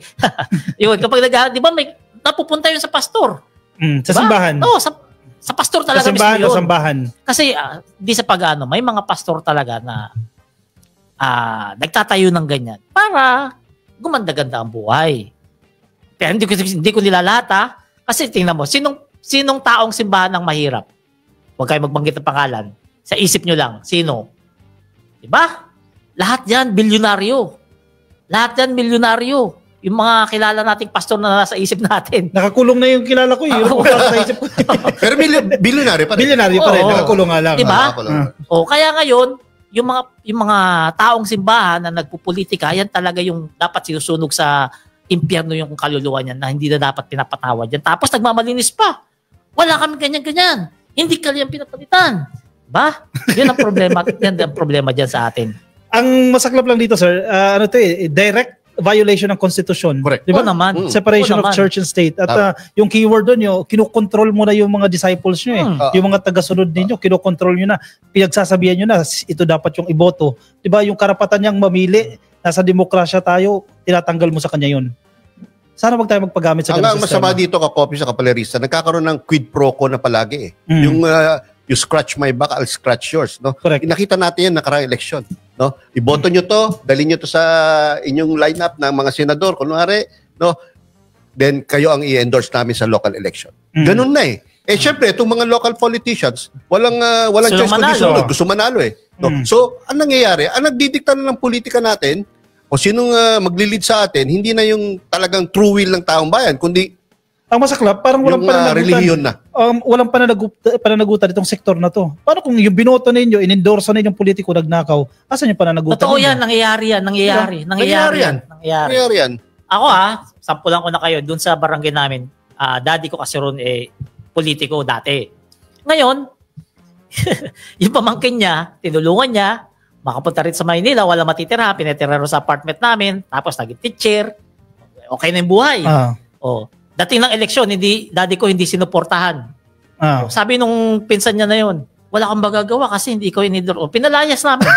Yun, kapag di ba may napupunta yun sa pastor? Sa Diba? simbahan. Oo, sa pastor Sa talaga simbahan mismo o yun. sambahan. Kasi di sa pag-ano, may mga pastor talaga na nagtatayo ng ganyan para gumanda-ganda ang buhay. Pero hindi ko nilalahat ha. Kasi tingnan mo, sinong taong simbahan ang mahirap? Huwag kayo magbanggit ng pangalan. Sa isip nyo lang, sino? Diba? Lahat yan, bilyonaryo. Lahat yan, milyonaryo. Yung mga kilala nating pastor na nasa isip natin. Nakakulong na yung kilala ko. Yung sa isip ko. Pero bilyonaryo pa rin. Bilyonaryo pa rin. Oo. Nakakulong nga lang. Diba? Nakakulong. Kaya ngayon, yung mga taong simbahan na nagpupolitika, yan talaga yung dapat sinusunog sa impyerno yung kaluluwa niyan na hindi na dapat pinapatawad yan. Tapos nagmamalinis pa. Wala kami ganyan-ganyan. Hindi kali ang pinapalitan. Ba? Yun ang problema. Yan ang problema dyan sa atin. Ang masaklap lang dito, sir, direct violation ng konstitusyon. Correct. Diba? Oo naman. Separation Oo of naman. church and state. At yung keyword doon, yung kinukontrol mo na yung mga disciples nyo eh. Yung mga tagasunod ninyo, kinukontrol nyo na. Pinagsasabihan nyo na, ito dapat yung iboto. Diba? Yung karapatan niyang mamili, nasa demokrasya tayo, tinatanggal mo sa kanya yun. Sana wag tayo magpagamit sa Ang ganung masama sistema. dito, Kakopi sa Kapalerista, nagkakaroon ng quid pro quo na palagi eh. Yung you scratch my back, I'll scratch yours. No? Correct. Nakita natin yan nakaraang election. No? Iboto nyo to, dalhin nyo to sa inyong lineup ng mga senador, kunwari, no? Then kayo ang i-endorse namin sa local election. Ganun na eh. Eh syempre, itong mga local politicians, walang Gusto choice kundi manalo. sumunod. Gusto manalo eh. No? So, ang nangyayari, ang nagdidikta na ng politika natin, o sinong maglilid sa atin, hindi na yung talagang true will ng taong bayan, kundi Ang masaklap, parang walang yung relihiyon na. Walang pananagutan itong sektor na to. Paano kung yung binoto ninyo, in-endorse na yung politiko nagnakaw, asan yung pananagutan? Totoo ninyo? yan, nangyayari yan. Nangyayari yan. Nangyayari yan. Ako sampulan ko na kayo dun sa barangay namin. Daddy ko kasi ron politiko dati. Ngayon, yung pamangkin niya, tinulungan niya, makapunta rin sa Maynila, wala matitira, pinitira rin sa apartment namin, tapos naging teacher, okay na yung buhay. Dating ng eleksyon, daddy ko hindi sinuportahan. Sabi nung pinsan niya na yun, wala kang magagawa kasi hindi ko inidor. Pinalayas namin.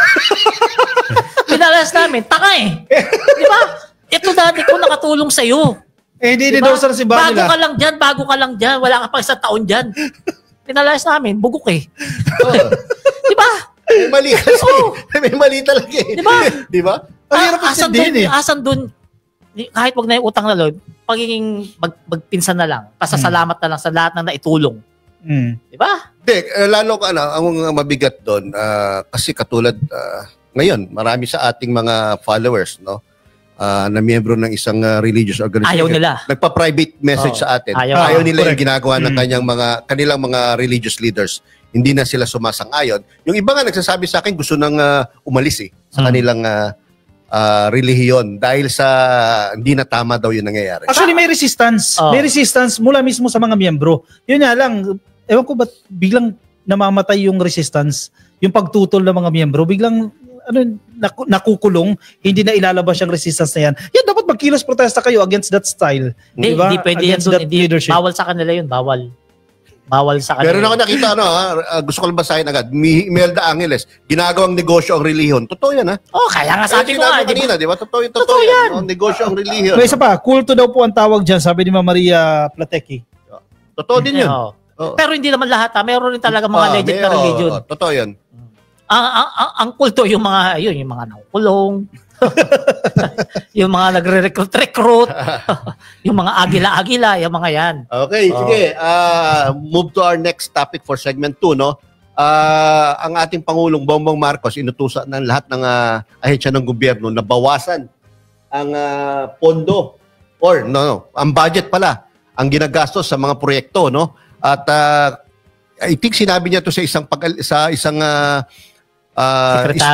Pinalayas namin. Taka eh. Di ba? Ito daddy ko nakatulong sa'yo. Hindi endorse na si Bago nila. Bago ka lang dyan. Wala ka pa isang taon dyan. Pinalayas namin. Bugok eh. Di ba? May mali kasi. May mali talaga eh. Di ba? Di ba? Asan dun, kahit wag na yung utang na loob, pagiging magpinsan na lang, pasasalamat na lang sa lahat ng naitulong. Di ba? Hindi, lalo ka ang mabigat doon, kasi katulad, ngayon, marami sa ating mga followers, no, na miyembro ng isang religious organization. Ayaw nila. Nagpa-private message sa atin. Ayaw nila yung ginagawa ng kanilang mga religious leaders. Hindi na sila sumasang-ayon. Yung iba nga nagsasabi sa akin, gusto nang umalis sa kanilang relihiyon dahil sa hindi na tama daw yung nangyayari. Actually, may resistance. May resistance mula mismo sa mga miyembro. Yun nga lang, ewan ko ba't biglang namamatay yung resistance, yung pagtutol ng mga miyembro, biglang nakukulong, hindi na ilalabas yung resistance na yan. Yan, dapat magkilos protesta kayo against that style. Diba? Hindi pwede yan doon. Bawal sa kanila yun, bawal. Bawal sa kanila. Meron ako nakita, gusto ko lang basahin agad. Imelda Angeles, ginagawang negosyo ang relihiyon. Totoo yan, ha? Kaya nga sabi ko nga. Kanina, di ba? Totoo yan. Negosyo ang relihiyon. May isa pa, kulto daw po ang tawag dyan, sabi ni Ma Maria Plateki. Totoo din yun. Pero hindi naman lahat, ha? Meron rin talaga mga legit na religion. Totoo yan. Ang kulto, yung mga nakukulong, yung mga nagre-recruit, yung mga agila-agila, yung mga yan. Okay, sige. Move to our next topic for segment 2, no? Ang ating Pangulong Bongbong Marcos inutusan ng lahat ng ahensya ng gobyerno na bawasan ang pondo or ang budget pala ang ginagastos sa mga proyekto, no? At I think sinabi niya to sa isang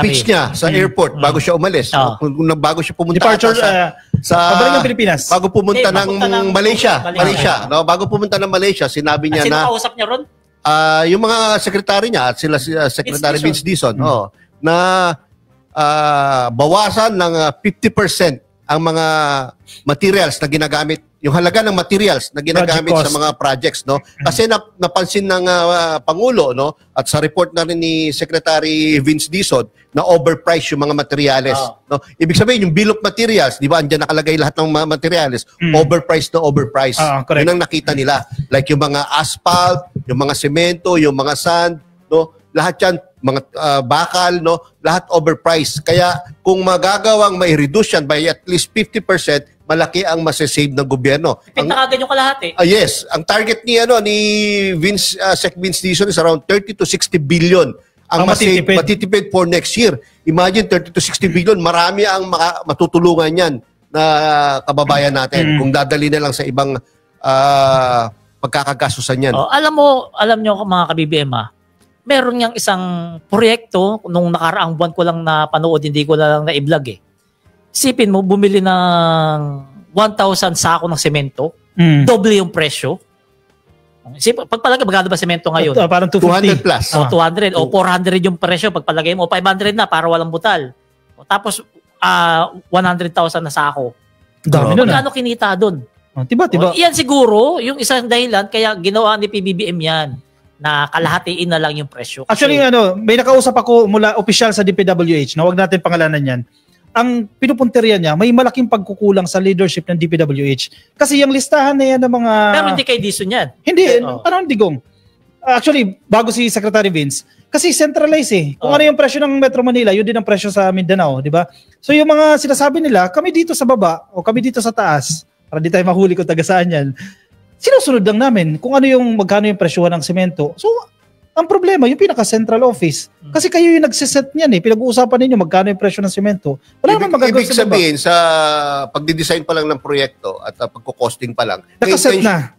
speech niya sa airport bago siya umalis. Bago siya pumunta sa Pabaling ng Pilipinas. Bago pumunta ng Malaysia. No? Bago pumunta ng Malaysia, sinabi niya Sino kausap niya ron? Yung mga sekretary niya at sila si Secretary Vince Dizon, na bawasan ng 50% ang mga materials na ginagamit yung halaga ng materials na ginagamit Project sa mga projects, no? Kasi napansin ng Pangulo, no, at sa report na rin ni Secretary Vince Dizon na overpriced yung mga materials, no? Ibig sabihin yung bill of materials, di ba? Andiyan nakalagay lahat ng mga materials, overpriced na overpriced. Correct. Yun ang nakita nila. Like yung mga asphalt, yung mga semento, yung mga sand, no? Lahat yan, mga bakal, no? Lahat overpriced. Kaya kung magagawang may reduce yan by at least 50%, malaki ang masasave ng gobyerno. Pinakagan yung kalahati. Yes, ang target ni Sec Vince Dizon is around 30 to 60 billion ang matitipid for next year. Imagine 30 to 60 billion, marami ang matutulungan yan na kababayan natin kung dadali na lang sa ibang pagkakagastusan yan. Alam nyo mga ka-BBM, meron niyang isang proyekto nung nakaraang buwan ko lang na panood, hindi ko lang na-i-vlog eh. Isipin mo, bumili ng 1,000 sako ng semento, doble yung presyo. Pagpalagay, magkano ba semento ngayon? Parang 250. 200 plus. 200 o 400 yung presyo. Pagpalagay mo, 500 na para walang butal. Tapos, 100,000 na sako. Dami nun. Magkano kinita doon? Diba? Iyan siguro, yung isang dahilan, kaya ginawa ni PBBM yan, na kalahatiin na lang yung presyo. Actually, may nakausap ako mula opisyal sa DPWH na wag natin pangalanan yan. Ang pinupunteriya niya, may malaking pagkukulang sa leadership ng DPWH. Kasi yung listahan na yan ng mga... Pero hindi kay Dizon yan. Hindi, parang digong. Actually, bago si Secretary Vince, kasi centralized eh. Kung ano yung presyo ng Metro Manila, yun din ang presyo sa Mindanao, di ba? So yung mga sinasabi nila, kami dito sa baba o kami dito sa taas, para di tayo mahuli kung taga saan yan, sinusunod lang namin kung ano yung magkano yung presyohan ng semento. So, ang problema, yung pinaka-central office. Kasi kayo yung nagsiset niyan eh. Pinag-uusapan ninyo magkano yung presyo ng semento. Wala naman magagawa ibig sabihin, sa pagdidesign pa lang ng proyekto at pagkukosting pa lang,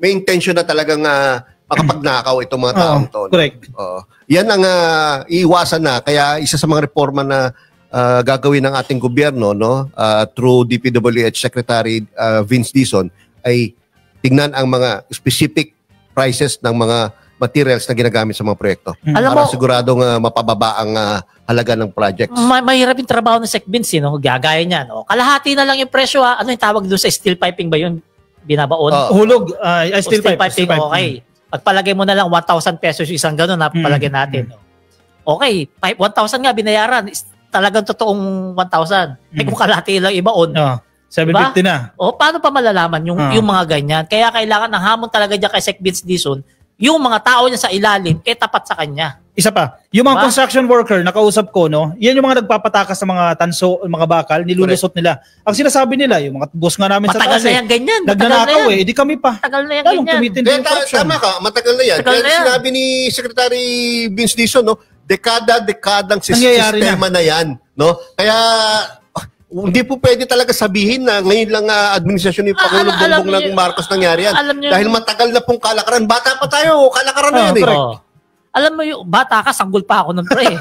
may intention na talagang makapagnakaw itong mga taong to. Correct. Yan ang iiwasan na. Kaya isa sa mga reforma na gagawin ng ating gobyerno, no, through DPWH Secretary Vince Dizon, ay tingnan ang mga specific prices ng mga materials na ginagamit sa mga proyekto. Para siguradong mapababa ang halaga ng projects. Mahirap yung trabaho ng Sec Vince, gagaya niyan. Kalahati na lang yung presyo. Ano yung tawag doon sa steel piping ba yun? Binabaon? Hulog. Steel piping. Okay. Pagpalagay mo na lang 1,000 pesos yung isang gano'n, napapalagay natin. Okay. 1,000 nga binayaran. Talagang totoong 1,000. Kung kalahati lang ibaon. 750 na. Paano pa malalaman yung mga ganyan? Kaya kailangan ng hamon talaga dyan kay Sec Vince Dizon, yung mga tao niya sa ilalim, tapat sa kanya. Isa pa, yung mga construction worker, nakausap ko, no, yan yung mga nagpapatakas sa mga tanso, mga bakal, nilulusot nila. Ang sinasabi nila, yung mga boss nga namin matagal sa taas na yan, ganyan. Nagnanakaw eh, di kami pa. Matagal na yan, ganyan. Tama ka, matagal na yan. Kaya sinabi ni Secretary Vince Dizon, no, dekadang sistema na yan. No? Kaya hindi po pwede talaga sabihin na ngayon lang administrasyon ni Pangulong Bongbong ng Marcos nangyari yan. Dahil matagal na pong kalakaran. Bata pa tayo, kalakaran na yan eh. Alam mo yung bata ka, sanggol pa ako nun pre.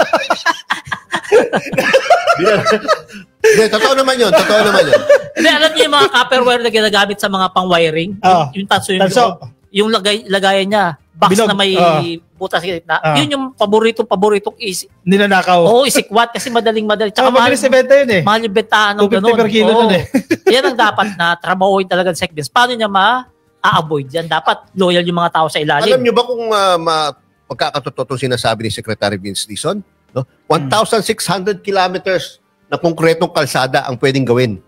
Totoo naman yun. Hindi, alam niyo yung mga copperware na ginagamit sa mga pang-wiring? Yung tanso yung lagayan niya. Box na may butas sa gitna. Yun yung paboritong nilanakaw. Isikwat kasi madaling. Tsaka mabilis ibenta yun eh. Mahal yung bentahan ng ganun. 250 per kilo nun eh. Yan ang dapat na trabahoin talaga ng Sec Vince. Paano niya ma-avoid yan? Dapat loyal yung mga tao sa ilalim. Alam niyo ba kung magkakatotoo sinasabi ni Secretary Vince Dizon? No? 1,600 kilometers na konkretong kalsada ang pwedeng gawin.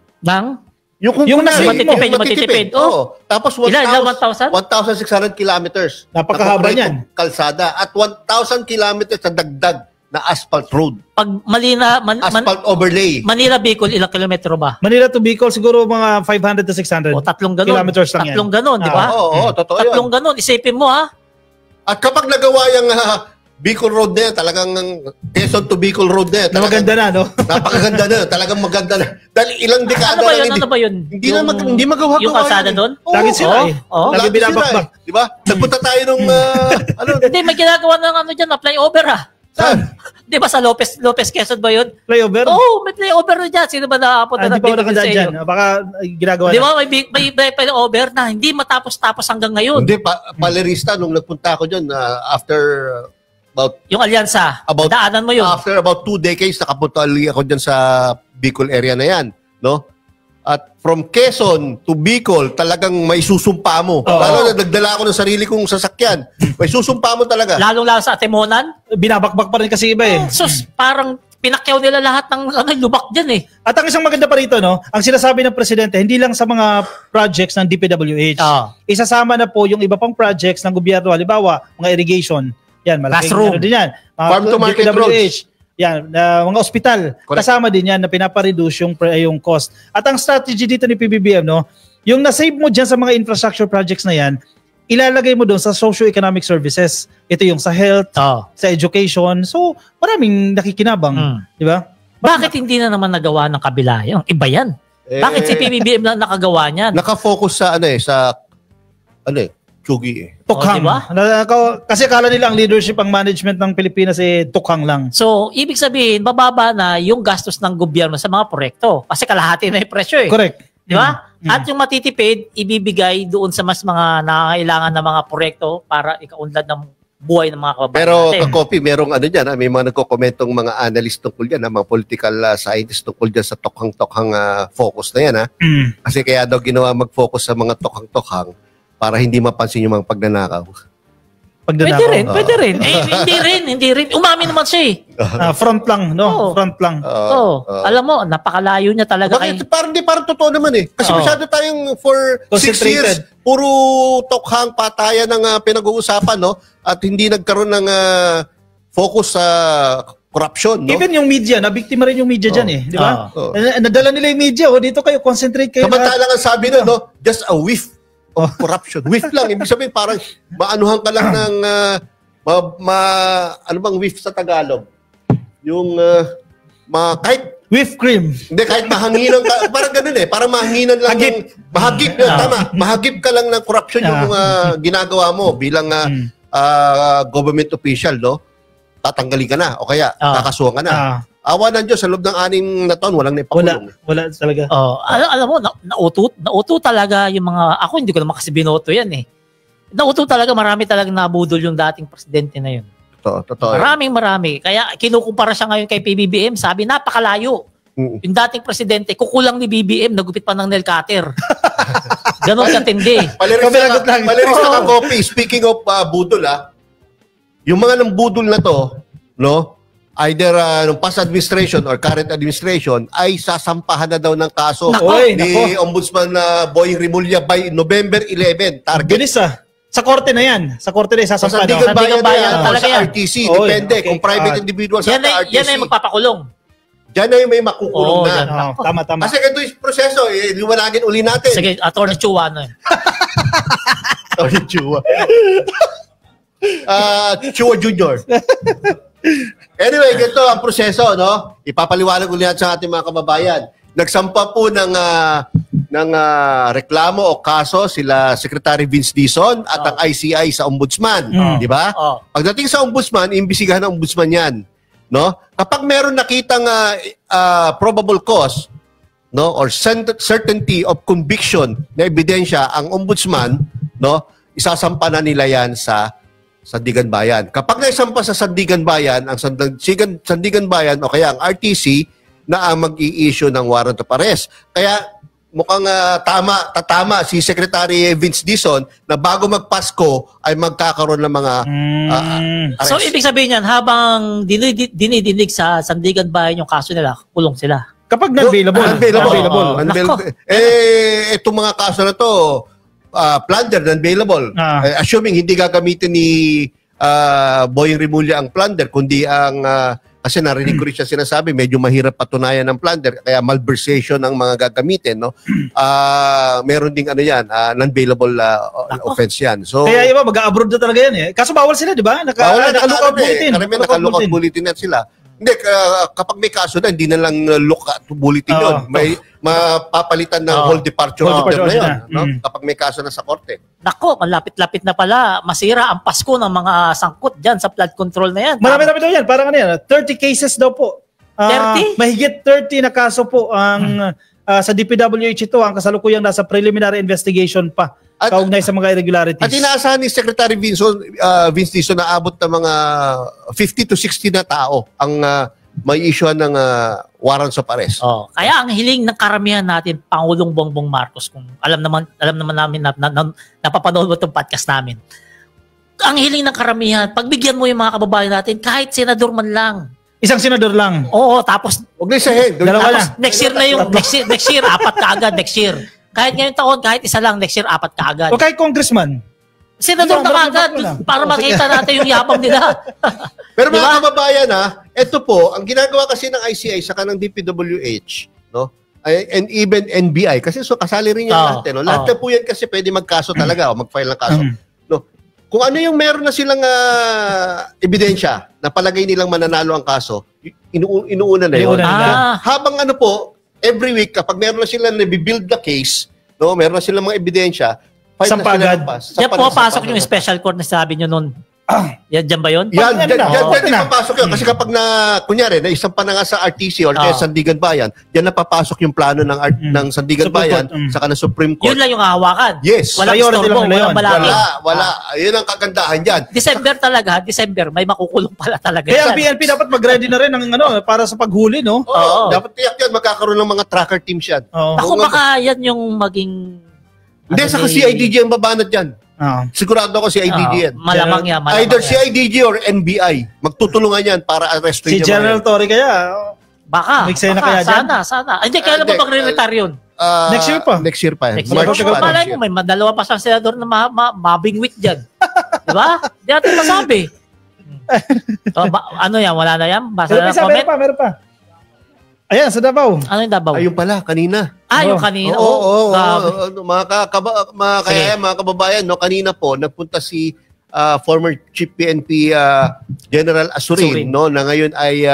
Yung matitipid. Tapos 1,600 kilometers. Napakahaba niyan. Kalsada at 1,000 kilometers na dagdag na asphalt road. Pag asphalt overlay. Manila Bicol, ilang kilometro ba? Manila to Bicol siguro mga 500 to 600. Tatlong ganun. Kilometers lang yan. Tatlong ganun, di ba? Totoo yun. Tatlong ganun. Isipin mo At kapag nagawa yung Bicol Road na yan, talagang Quezon to Bicol Road na yan. Maganda na, no? Napakaganda na. Talagang maganda na. Dahil ilang dekada Ano ba yun? Hindi magawa. Yung kalsada doon? Lagi sila eh. Lagi binabakbak. Di ba? Nagpunta tayo nung... Hindi, may ginagawa ng na flyover Saan? Di ba sa Lopez Quezon ba yun? Flyover? May flyover na dyan. Sino ba nakapunta na? Hindi pa ako nakadaan dyan. Baka ginagawa na. Di ba may flyover na hindi matapos-tapos hanggang ngayon? Hindi, palerista nung nagpunta ako dyan after... yung alyansa, daanan mo yun. After about 2 decades, nakapunta ako dyan sa Bicol area na yan. No? At from Quezon to Bicol, talagang may susumpa mo. Lalo na nagdala ako ng sarili kong sasakyan. May susumpa mo talaga. Lalong-lalo sa Atimonan. Binabakbak pa rin kasi iba eh. Sus, parang pinakyaw nila lahat ng lubak dyan eh. At ang isang maganda pa rito, no, ang sinasabi ng presidente, hindi lang sa mga projects ng DPWH. Isasama na po yung iba pang projects ng gobyerno. Halimbawa, mga irrigation. Yan, malaking ano din yan. Mga Farm to market roads. Yan, mga ospital. Kasama din yan na pinapareduce yung cost. At ang strategy dito ni PBBM, no, yung nasave mo dyan sa mga infrastructure projects na yan, ilalagay mo doon sa socio-economic services. Ito yung sa health, sa education. So, maraming nakikinabang. Di ba? Bakit hindi na naman nagawa ng kabila? Yung iba yan. Bakit si PBBM na nakagawa niyan? Nakafocus sa Chugi Tukhang. Diba? Kasi kala nila ang leadership, ang management ng Pilipinas tukhang lang. So, ibig sabihin, bababa na yung gastos ng gobyerno sa mga proyekto. Kasi kalahati na yung presyo eh. Correct. Di ba? At yung matitipid, ibibigay doon sa mas mga nangangailangan na mga proyekto para ikaunlad ng buhay ng mga kababayan Pero natin. Kakopi, merong dyan, may mga nagkokomentong mga analyst tungkol dyan, mga political scientists tungkol dyan sa tokhang-tokhang focus na yan. Kasi kaya daw ginawa mag-focus sa mga tokhang-tokhang para hindi mapansin yung mga pagnanakaw. Pwede rin. Hindi rin. Umami naman siya eh. Front lang, no? Front lang. Alam mo, napakalayo niya talaga. Bakit? Parang totoo naman eh. Kasi masyado tayong for 6 years, puro tokhang patayan ng pinag-uusapan, no? At hindi nagkaroon ng focus sa corruption, no? Even yung media, nabiktima rin yung media dyan eh. Di ba? Nadala nila yung media, dito kayo, concentrate kayo. Samantalang ang sabi nun, no? Just a whiff of corruption. Whiff lang. Ibig sabihin, parang maanuhan ka lang ng ano bang whiff sa Tagalog? Yung kahit whipped cream. Hindi, kahit mahanginan ka. Parang ganun eh. Parang mahanginan lang. Mahagip. Tama. Mahagip ka lang ng corruption yung ginagawa mo bilang government official, no? Tatanggalin ka na o kaya kakasuhan ka na. Awa ng Diyos, sa loob ng 6 na taon, walang naipakulong. Wala talaga. Alam mo, nauto talaga yung mga, ako hindi ko naman kasi binoto yan eh. Nauto talaga, marami talaga nabudol yung dating presidente na yun. Totoo. Marami. Kaya kinukumpara siya ngayon kay PBBM, sabi napakalayo. Yung dating presidente, kukulang ni BBM, nagupit pa ng nail cutter. Ganon katindi. Paliris na Kakopi. Speaking of budol, yung mga nang budol na to, no? Either nung past administration or current administration ay sasampahan na daw ng kaso ni Ombudsman Boying Rimulya by November 11. Target. Bilis Sa korte na yan. Sa korte na isasampahan. Sa Sandigan Bayan talaga sa yan. RTC. Depende kung private individual sa RTC. Yan ay magpapakulong. Diyan na yung may makukulong na. Tama. Kasi ito yung proseso. Liwanagin uli natin. Sige, Atty. Chua na. Atty. Chua. Chua Jr. Anyway, ganito ang proseso, no? Ipapaliwanag ulit sa ating mga kababayan. Nagsampa po ng reklamo o kaso sila Secretary Vince Dizon at ang ICI sa Ombudsman, di ba? Pagdating sa Ombudsman, imbisigahan ng Ombudsman 'yan, no? Kapag meron nakitang probable cause, no, or certainty of conviction na ebidensya ang Ombudsman, no, isasampa na nila 'yan sa Sandigan Bayan. Kapag naisampa sa Sandigan Bayan, ang Sandigan Bayan o kaya ang RTC na ang mag-i-issue ng warrant of arrest. Kaya mukhang tatama si Secretary Vince Dizon na bago magpasko ay magkakaroon ng mga arrest. So, ibig sabihin yan, habang dinidinig sa Sandigan Bayan yung kaso nila, kulong sila. Kapag non-bailable. Itong mga kaso na to, plunder, non-bailable. Assuming hindi gagamitin ni Boying Rimulya ang plunder, kundi ang, kasi narinig ko rin siya sinasabi, medyo mahirap patunayan ng plunder, kaya malversation ang mga gagamitin, no? Meron ding non-bailable offense yan. So, kaya iba, mag-abroad na talaga yan eh. Kaso bawal sila, di ba? Naka-lookout bulletin. Naka-lookout bulletin na sila. Hindi, kapag may kaso na, hindi na lang lookout bulletin yun. May mapapalitan ng whole departure order na yun. No? Kapag may kaso na sa korte. Nako, malapit-lapit na pala. Masira ang Pasko ng mga sangkot dyan sa flood control na yan. Marami daw yan. Parang 30 cases daw po. 30? Mahigit 30 na kaso po ang sa DPWH ito. Ang kasalukuyang nasa preliminary investigation pa. Kaugnay sa mga irregularities. At inaasahan ni Secretary Vince Dizon na abot ng mga 50 to 60 na tao ang may issue ng warrants of arrest. Oh, kaya ang hiling ng karamihan natin, Pangulong Bongbong Marcos, kung alam naman namin na napapanood mo itong podcast namin. Ang hiling ng karamihan, pagbigyan mo yung mga kababayan natin, kahit senador man lang. Isang senador lang. Oo, tapos Huwag na isahin. Dalawa tapos na. next year na yung next year apat kaagad next year. Kahit ngayong taon, kahit isa lang, next year apat kaagad. O kahit congressman. Senador na kaagad para makita natin yung yabang nila. Pero mga Diba? kababayan ito po, ang ginagawa kasi ng ICI saka ng DPWH, no? And even NBI, kasi so kasali rin yan lahat, no? Lahat na po yan kasi pwede magkaso talaga o mag-file ng kaso. No? Kung ano yung meron na silang ebidensya na palagay nilang mananalo ang kaso, inuuna na yun. Inuuna nila. Habang ano po, every week, kapag meron na silang nabibuild na case, no? Meron na silang mga ebidensya, file na sila Sampagad. ng pas. Diyan po pasok yung special court na sabi nyo nun. Yan, dyan ba yun? Yan, Pag- dyan na. papasok yun. Kasi kapag kunyari, na isang pa na nga sa RTC or kaya Sandigan Bayan, dyan napapasok yung plano ng Sandigan Supreme Bayan Court. saka ng Supreme Court. Yun lang yung hahawakan. Yes. Walang Priority istorbo, lang nila walang yun. malaki. Wala. Yun ang kagandahan dyan. December talaga, December, may makukulong pala talaga. Kaya ang yan. PNP dapat mag-ready na rin ng para sa paghuli, no? Oo. Dapat tiyak yan, magkakaroon ng mga tracker teams yan. Oo. Ako baka yan yung maging... Hindi, saka CIDG ang babanat yan. Oo. Sigurado ako CIDG yan. Malamang yan. Malamang Either yan. CIDG or NBI. Magtutulungan yan para arrestuin Si yung mga General yan. Torre kaya, Baka. May eksena Baka, kaya dyan? sana. Hindi, kailan Hindi. ba magre-retire yun? Next year pa. Next year pa yan. Next year. March Kung pa. malay mo, may dalawa pa siyang senador na mabingwit dyan. Diba? Di natin masabi. Ano yan? Wala na yan? Basa na comment? meron pa. Ayan, sa Davao. Ano yung Davao? Ayun pala, kanina. Yung kanina. Oo, Grabe. mga kababayan, no, kanina po, nagpunta si former Chief PNP General Asurin, Asurin. no, na ngayon ay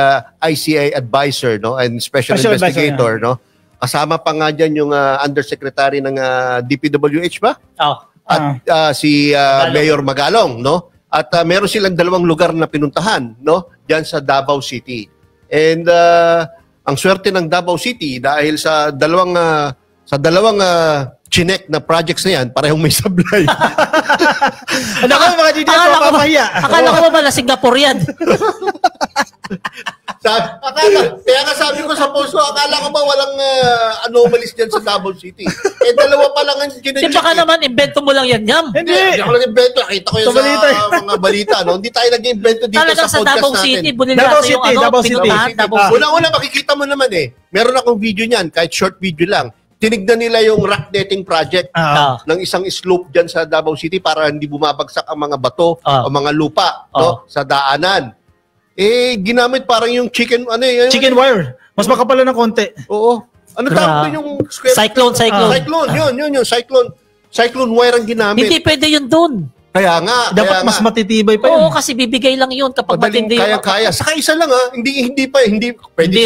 ICI advisor, no, and special investigator, advisor, no. Kasama pa nga dyan yung undersecretary ng DPWH ba? Oh. At si Mayor Magalong, no? At meron silang dalawang lugar na pinuntahan, no? Diyan sa Davao City. And ang swerte ng Davao City dahil sa dalawang chinek na projects na yan, parehong may sablay. Ano ka mga DDS mapapahiya? Akala ko ba na Singapore yan? Kaya nga sabi ko sa post ko, akala ko ba walang anomalies dyan sa Davao City? Dalawa pa lang ang Di chinek. baka naman, invento mo lang yan, Yam. Hindi ako nag-invento. Nakita ko yun Sa balita. sa mga balita. No? Hindi tayo nag-invento dito Talagang sa sa podcast Davao natin. City, Davao bunilasa yung City, ano, Davao City. pinuntahan, Davao City. Una-una, makikita mo naman meron akong video niyan, kahit short video lang. Tinignan nila yung rock netting project ng isang slope dyan sa Davao City para hindi bumabagsak ang mga bato o mga lupa no, sa daanan. Ginamit parang yung chicken wire. Mas makapal ng konti. Oo. Ano tawag yung square? Cyclone. Yun, cyclone wire ang ginamit. Hindi pwede yun dun. Kaya nga. Dapat mas matitibay pa yun. Oo, kasi bibigay lang yun kapag Madaling matindi yung... kaya. Saka isa lang hindi pwede Hindi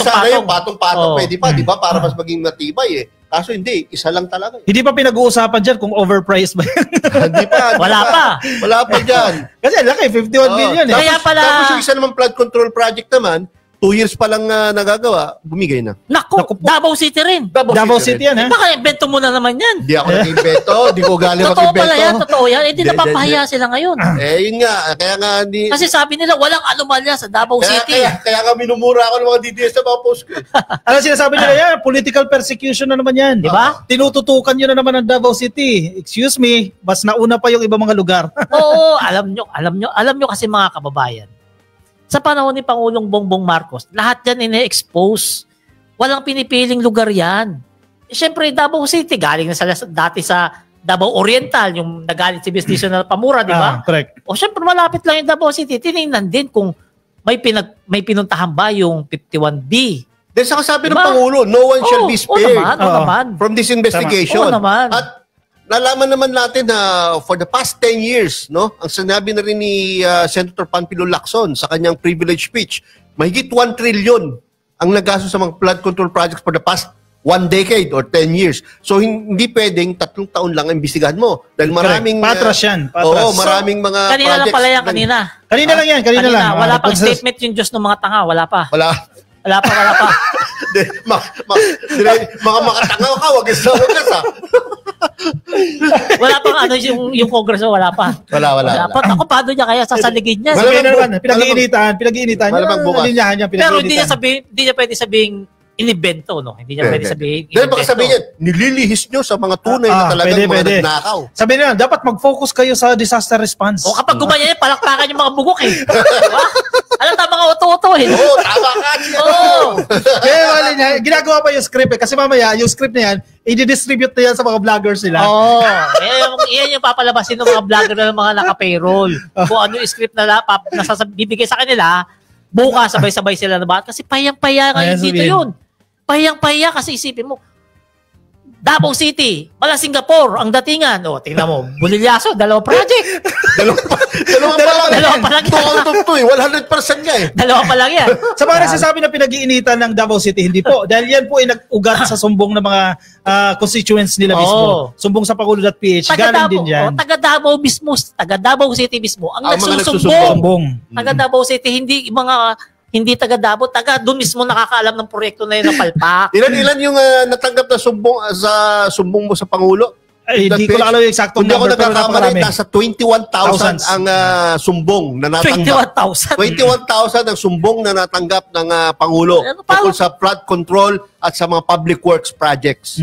sana yung patong-patong. patong-patong, Oo. pwede pa, di ba? Para mas maging matibay Kaso hindi, isa lang talaga. Hindi pa pinag-uusapan dyan kung overpriced ba yan. Hindi pa. Wala pa dyan. Kasi laki, 51 million eh. Kaya pala- Tapos yung isa naman flood control project naman, 2 years pa lang nagagawa, bumigay na. Naku, Davao City rin. Davao City yan, ha? Baka invento mo na naman yan. Hindi ako nag-invento, hindi ko galing Totoo pala yan, mag-invento. totoo yan. Hindi Hindi, napapahiya sila ngayon. Yun nga, kaya nga hindi... Kasi sabi nila, walang anomalya sa Davao City. Kaya nga minumura ako ng mga DDS sa mga post ko. Ano sinasabi nila yan? Political persecution na naman yan. Di ba? Tinututukan nyo na naman ang Davao City. Excuse me, mas nauna pa yung ibang mga lugar. Oo, alam nyo kasi mga kababayan. Sa panahon ni Pangulong Bongbong Marcos, lahat yan ine-expose. Walang pinipiling lugar yan. Siyempre, Davao City, galing na sila dati sa Davao Oriental, yung nagalit si Business na Pamura, di ba? Correct. O siyempre, malapit lang yung Davao City. Tinignan din kung may pinuntahan ba yung 51B. Then saka sabi ng Diba? Pangulo, no one shall be spared Oo naman. from this investigation. Oo naman. At nalaman naman natin na for the past 10 years, no, ang sinabi na rin ni Senator Panfilo Lacson sa kanyang privilege speech, mahigit 1 trillion ang nagastos sa mga flood control projects for the past 1 decade or 10 years. So hindi pwedeng 3 taon lang ang imbestigahan mo. Dahil maraming... Patras yan. Patras. Oo, maraming mga Kanina lang projects. pala yan, kanina. Kanina lang yan, kanina lang. Wala pang statement yung Diyos ng mga tanga, wala pa. Wala. Wala pa. Mga makatangaw ka, wag sa ha. Wala pang ano yung Congress, wala pa. Wala. Ako, paano niya kaya sasaligid niya? Sabihin na naman, pinag-iinitan. Malamang bukas. Pero hindi niya pwede sabing inibento, no? Hindi niya pwede sabihin Dahil baka sabihin niya, nililihis nyo sa mga tunay na talagang mga nagnakaw. Sabihin na, dapat mag-focus kayo sa disaster response. O kapag gumanyan, palakpakan yung mga bugok eh. Diba? Alam tama mga uto-uto eh. Oo, tama ka. Oo. Kaya wala niya, ginagawa pa yung script eh. Kasi mamaya, yung script na yan, i-distribute na yan sa mga vloggers nila. Oo. Yan yung papalabasin ng mga vlogger na mga naka-payroll. Kung ano yung script na bibigay sa kanila, bukas sabay-sabay sila na bakit. Kasi payang-paya ngayon dito yun. Payang-paya kasi isipin mo, Davao City, mala Singapore, ang datingan. O, tingnan mo, Bulilyaso, 2 project. Dalawa pa lang yan. 2 out of 2 100% nga eh. 2 pa lang yan. Sa mga nagsasabi na pinag-iinitan ng Davao City, hindi po. Dahil yan po ay nag-ugat sa sumbong ng mga constituents nila mismo. Sumbong sa Pagulo.ph, galing din yan. Taga Davao mismo, taga Davao City mismo, ang nagsusumbong. Sumbong. Taga Davao City, hindi taga Davao, taga doon mismo nakakaalam ng proyekto na yun na palpak. Ilan yung natanggap na sumbong sa sumbong mo sa Pangulo? Ay, hindi ko lang alam yung exact Hindi ako number, pero nagkakamali, napakarami. nasa 21,000 ang sumbong na natanggap. 21,000 ang sumbong na natanggap ng Pangulo tungkol sa flood control at sa mga public works projects.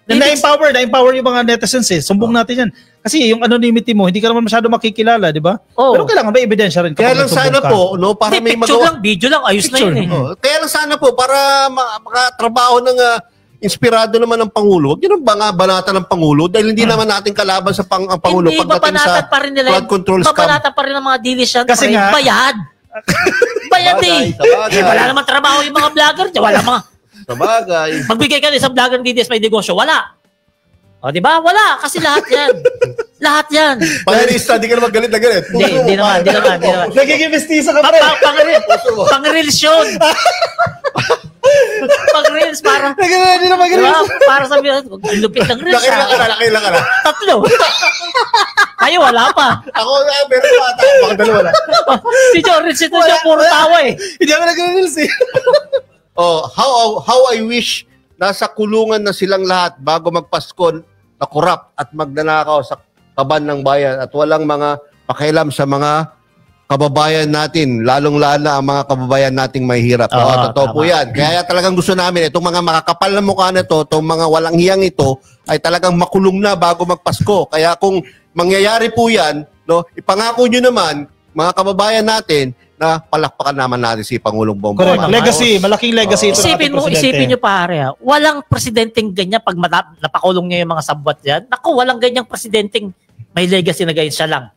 Na-empower yung mga netizens eh. Sumbong natin yan. Kasi yung anonymity mo, hindi ka naman masyado makikilala, di ba? Pero kailangan may ebidensya rin. Kaya lang sana po, no, para may magawa. Video lang, ayos na yun eh. Kaya lang sana po, para makatrabaho ng inspirado naman ng Pangulo. Huwag yun ang banata ng Pangulo dahil hindi naman natin kalaban sa ang Pangulo hindi, pagdating sa flood control scam. Babanatan pa rin ng mga diligent. Kasi nga, bayad. Bayad eh. Wala naman trabaho yung mga vlogger. Wala mga. Sabagay. Magbigay ka isang vlogger ng DDS may negosyo. Wala. O, di ba? Wala. Kasi lahat yan. Lahat yan. Pangarista, di ka naman galit na galit. Hindi naman. Nagiging mestizo ka pa. Pang-relasyon. Pang-reels, para. Hindi naman Diba? Para sabihin, lupit ng reels. Laki lang ka na. 3. Kayo, wala pa. Ako, meron pa ata. Baka 2 na. Si Jorrit, ito siya puro tawa eh. Hindi ako nag-reels eh. Oh, how I wish nasa kulungan na silang lahat bago magpasko na korap at magnanakaw sa kaban ng bayan at walang mga pakialam sa mga kababayan natin, lalong-lala ang mga kababayan nating mahihirap. Totoo po yan. Kaya talagang gusto namin, itong mga makakapal na mukha na ito, itong mga walang hiyang ito, ay talagang makulong na bago magpasko. Kaya kung mangyayari po yan, no, ipangako nyo naman, mga kababayan natin, na palakpakan naman natin si Pangulong Bongbong. Correct. Legacy, malaking legacy ito. Isipin nyo pare, walang presidenteng ganyan pag napakulong niya yung mga sabwat yan. Naku, walang ganyang presidenteng may legacy na ganyan siya lang.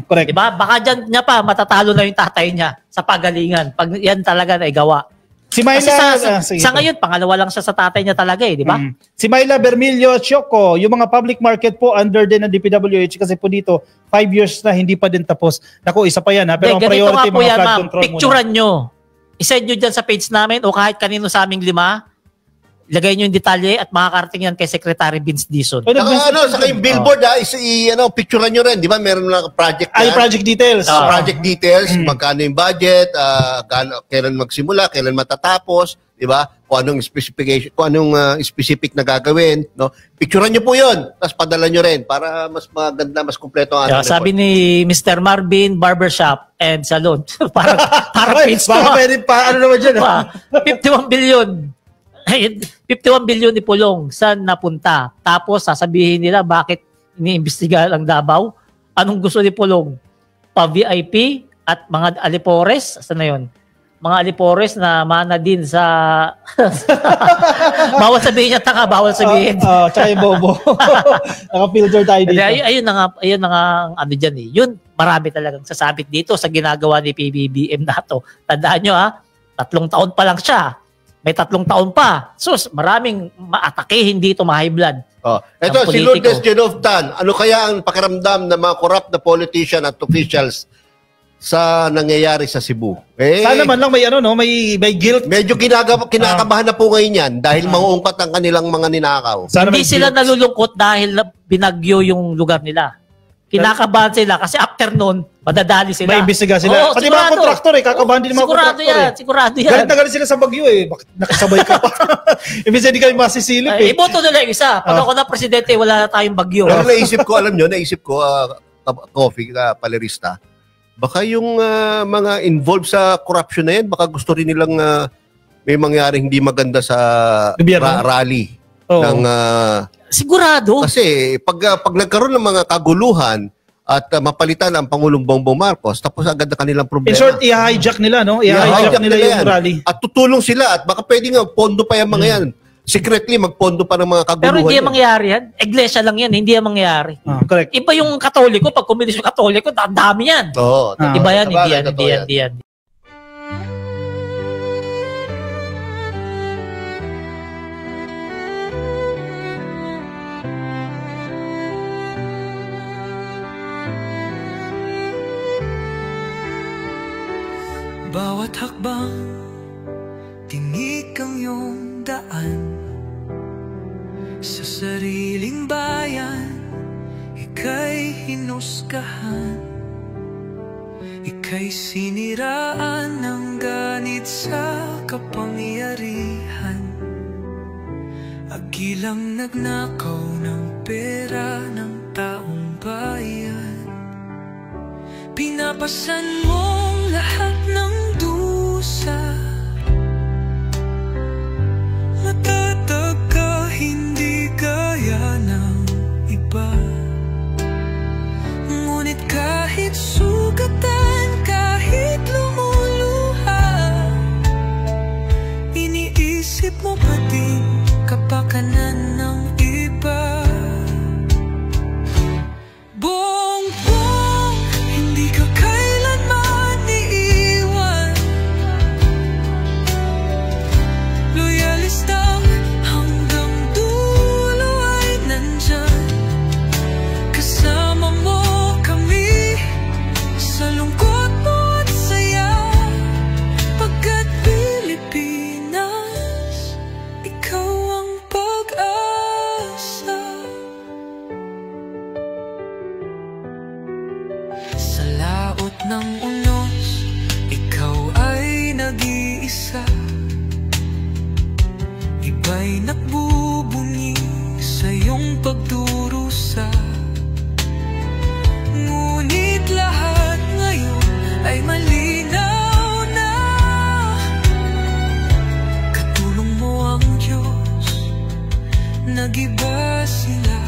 Correct. Diba? Baka dyan niya pa, matatalo na yung tatay niya sa pagalingan. Pag yan talaga na igawa. Si Myla, kasi sa ngayon, pangalawa lang siya sa tatay niya talaga eh, di ba? Si Myla Bermilio Choco, yung mga public market po under din ng DPWH kasi po dito, 5 years na hindi pa din tapos. Naku, isa pa yan ha, pero ang priority mga flood control muna. Picturean nyo. I-send nyo dyan sa page namin o kahit kanino sa aming 5. Lagay nyo yung detalye at makakarating yan kay Secretary Vince Dizon. Saka yung billboard picturean nyo rin, di ba? Meron na project yan. Project details. Project details, magkano yung budget, kailan magsimula, kailan matatapos, di ba? Kung anong specification, kung anong specific na gagawin, no? Picturean nyo po yun, tapos padala nyo rin para mas maganda, mas kumpleto ang ating sabi ni Mr. Marvin Barbershop and Salon. para page baka pwede pa, ano naman dyan? 51 billion. 51 billion ni Pulong, saan napunta? Tapos sasabihin nila bakit iniimbestigahan ang Davao? Anong gusto ni Pulong? Pa-VIP at mga alipores? Saan na yun? Mga alipores na mana din sa... bawal sabihin niya tanga, bawal sabihin. Tsaka yung bobo. Naka-filter tayo dito. Ayun na nga ano dyan eh. Yun, marami talagang sasabit dito sa ginagawa ni PBBM na to. Tandaan nyo 3 taon pa lang siya. May 3 taon pa. Sus, maraming maatake, hindi ito ma-high blood. Ito, si Lourdes Genovtan, ano kaya ang pakiramdam ng mga corrupt na politician at officials sa nangyayari sa Cebu? Sana man lang may guilt. Medyo kinakabahan na po ngayon yan dahil mauungkat ang kanilang mga ninakaw. Hindi sila nalulungkot dahil binagyo yung lugar nila. Kinakabahan sila kasi after noon, madadali sila. May imbestiga sila. Pati mga kontraktor kakabahan din mga kontraktor. Sigurado yan. Galit na galit sila sa Bagyo Bakit nakasabay ka pa? Imbes hindi kayo masisilip Iboto nila yung isa. Pag ako na presidente, wala na tayong Bagyo. Pero naisip ko, Coffee, Palerista, baka yung mga involved sa corruption na yan, baka gusto rin nilang may mangyaring hindi maganda sa rally. Ng, sigurado. Kasi pag nagkaroon ng mga kaguluhan at mapalitan ang Pangulong Bongbong Marcos, tapos agad na kanilang problema. In short, i-hijack nila, no? I-hijack nila yung rally. At tutulong sila at baka pwede nga pondo pa yung mga yan. Secretly, magpondo pa ng mga kaguluhan. Pero hindi mangyayari yan. Iglesia lang yan, hindi yan mangyayari. Correct. Iba yung Katoliko, pag kumilis yung Katoliko, ang dami yan. Iba yan, hindi yan. Bawat hakbang, tinik ang iyong daan. Sa sariling bayan, ika'y hinusgahan. Ika'y siniraan ng ganit sa kapangyarihan. Agilang nagnakaw ng pera ng taong bayan. Pinapasan mong lahat ng dusa. Matatag ka, hindi gaya ng iba. Ngunit kahit sugatan, kahit lumuluha, iniisip mo pa din kapakanan ng iba. Bongbong, hindi ka kailanman iiwan. Loyalista hanggang dulo ay nandyan. Kasama mo kami sa lungkot mo at saya. Pagkat Pilipinas, ikaw ang pag-asa. Sa laot ng unos, ikaw ay nag-iisa. Iba'y nagbubunyi sa iyong pagdurusa. Ngunit lahat ngayon ay malinaw na. Katulong mo ang Diyos, nag-iba sila.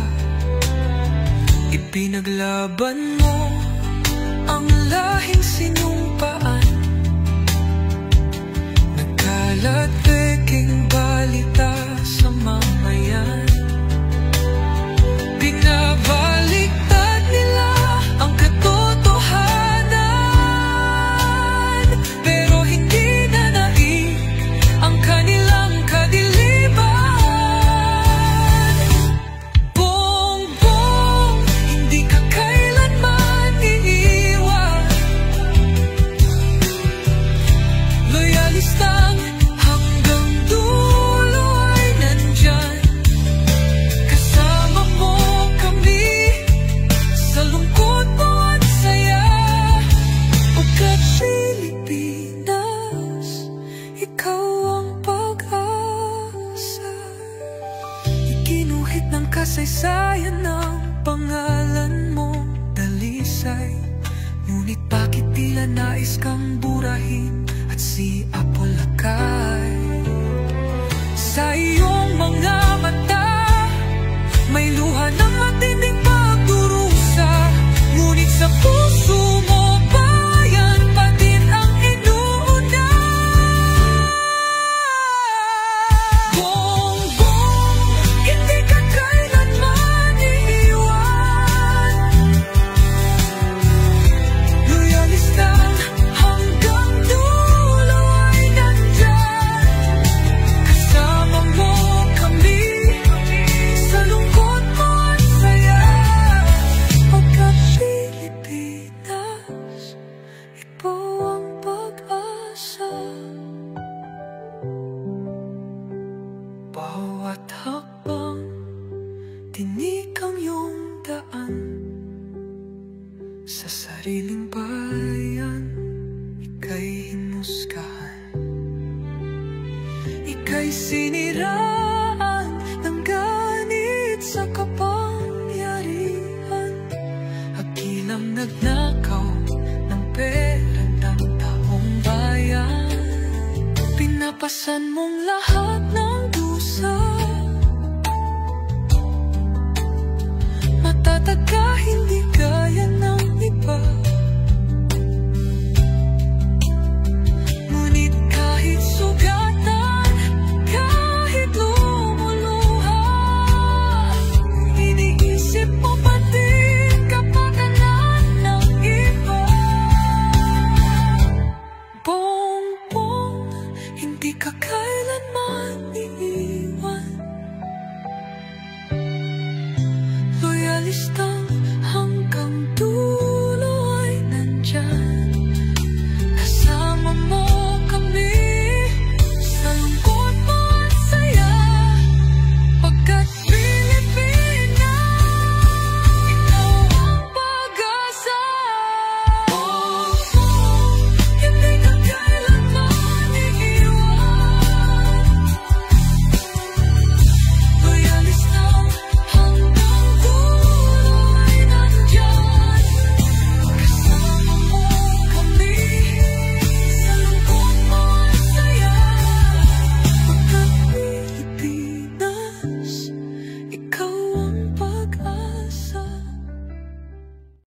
Ipinaglaban mo ang lahing sinumpaan. Nagkalat peking balita sa mamayan. Binabaliktad nila ang katotohanan, pero hindi na naig ang kanilang kadiliman. Bongbong, hindi ka kailanman iiwan. Loyalistang hanggang dulo ay nandyan. Kasama mo kami sa lungkot mo at saya. Pagkat Pilipinas, ikaw ang pag-asa. Ikinuhit ng kasaysayan ng pangalan mo, dalisay. Ngunit bakit tila nais kang burahin at siapolakay? Sa iyong mga mata, may luha ng matinding pagdurusa. Ngunit sa puso mo, bayan pa din ang inuuna. Bongbong, hindi ka kailanman iiwan. Loyalista hanggang dulo ika'y siniraan ng ganit sa kapangyarihan. Hakilang nagnakaw ng pera ng taong bayan. Pinapasan mong lahat ng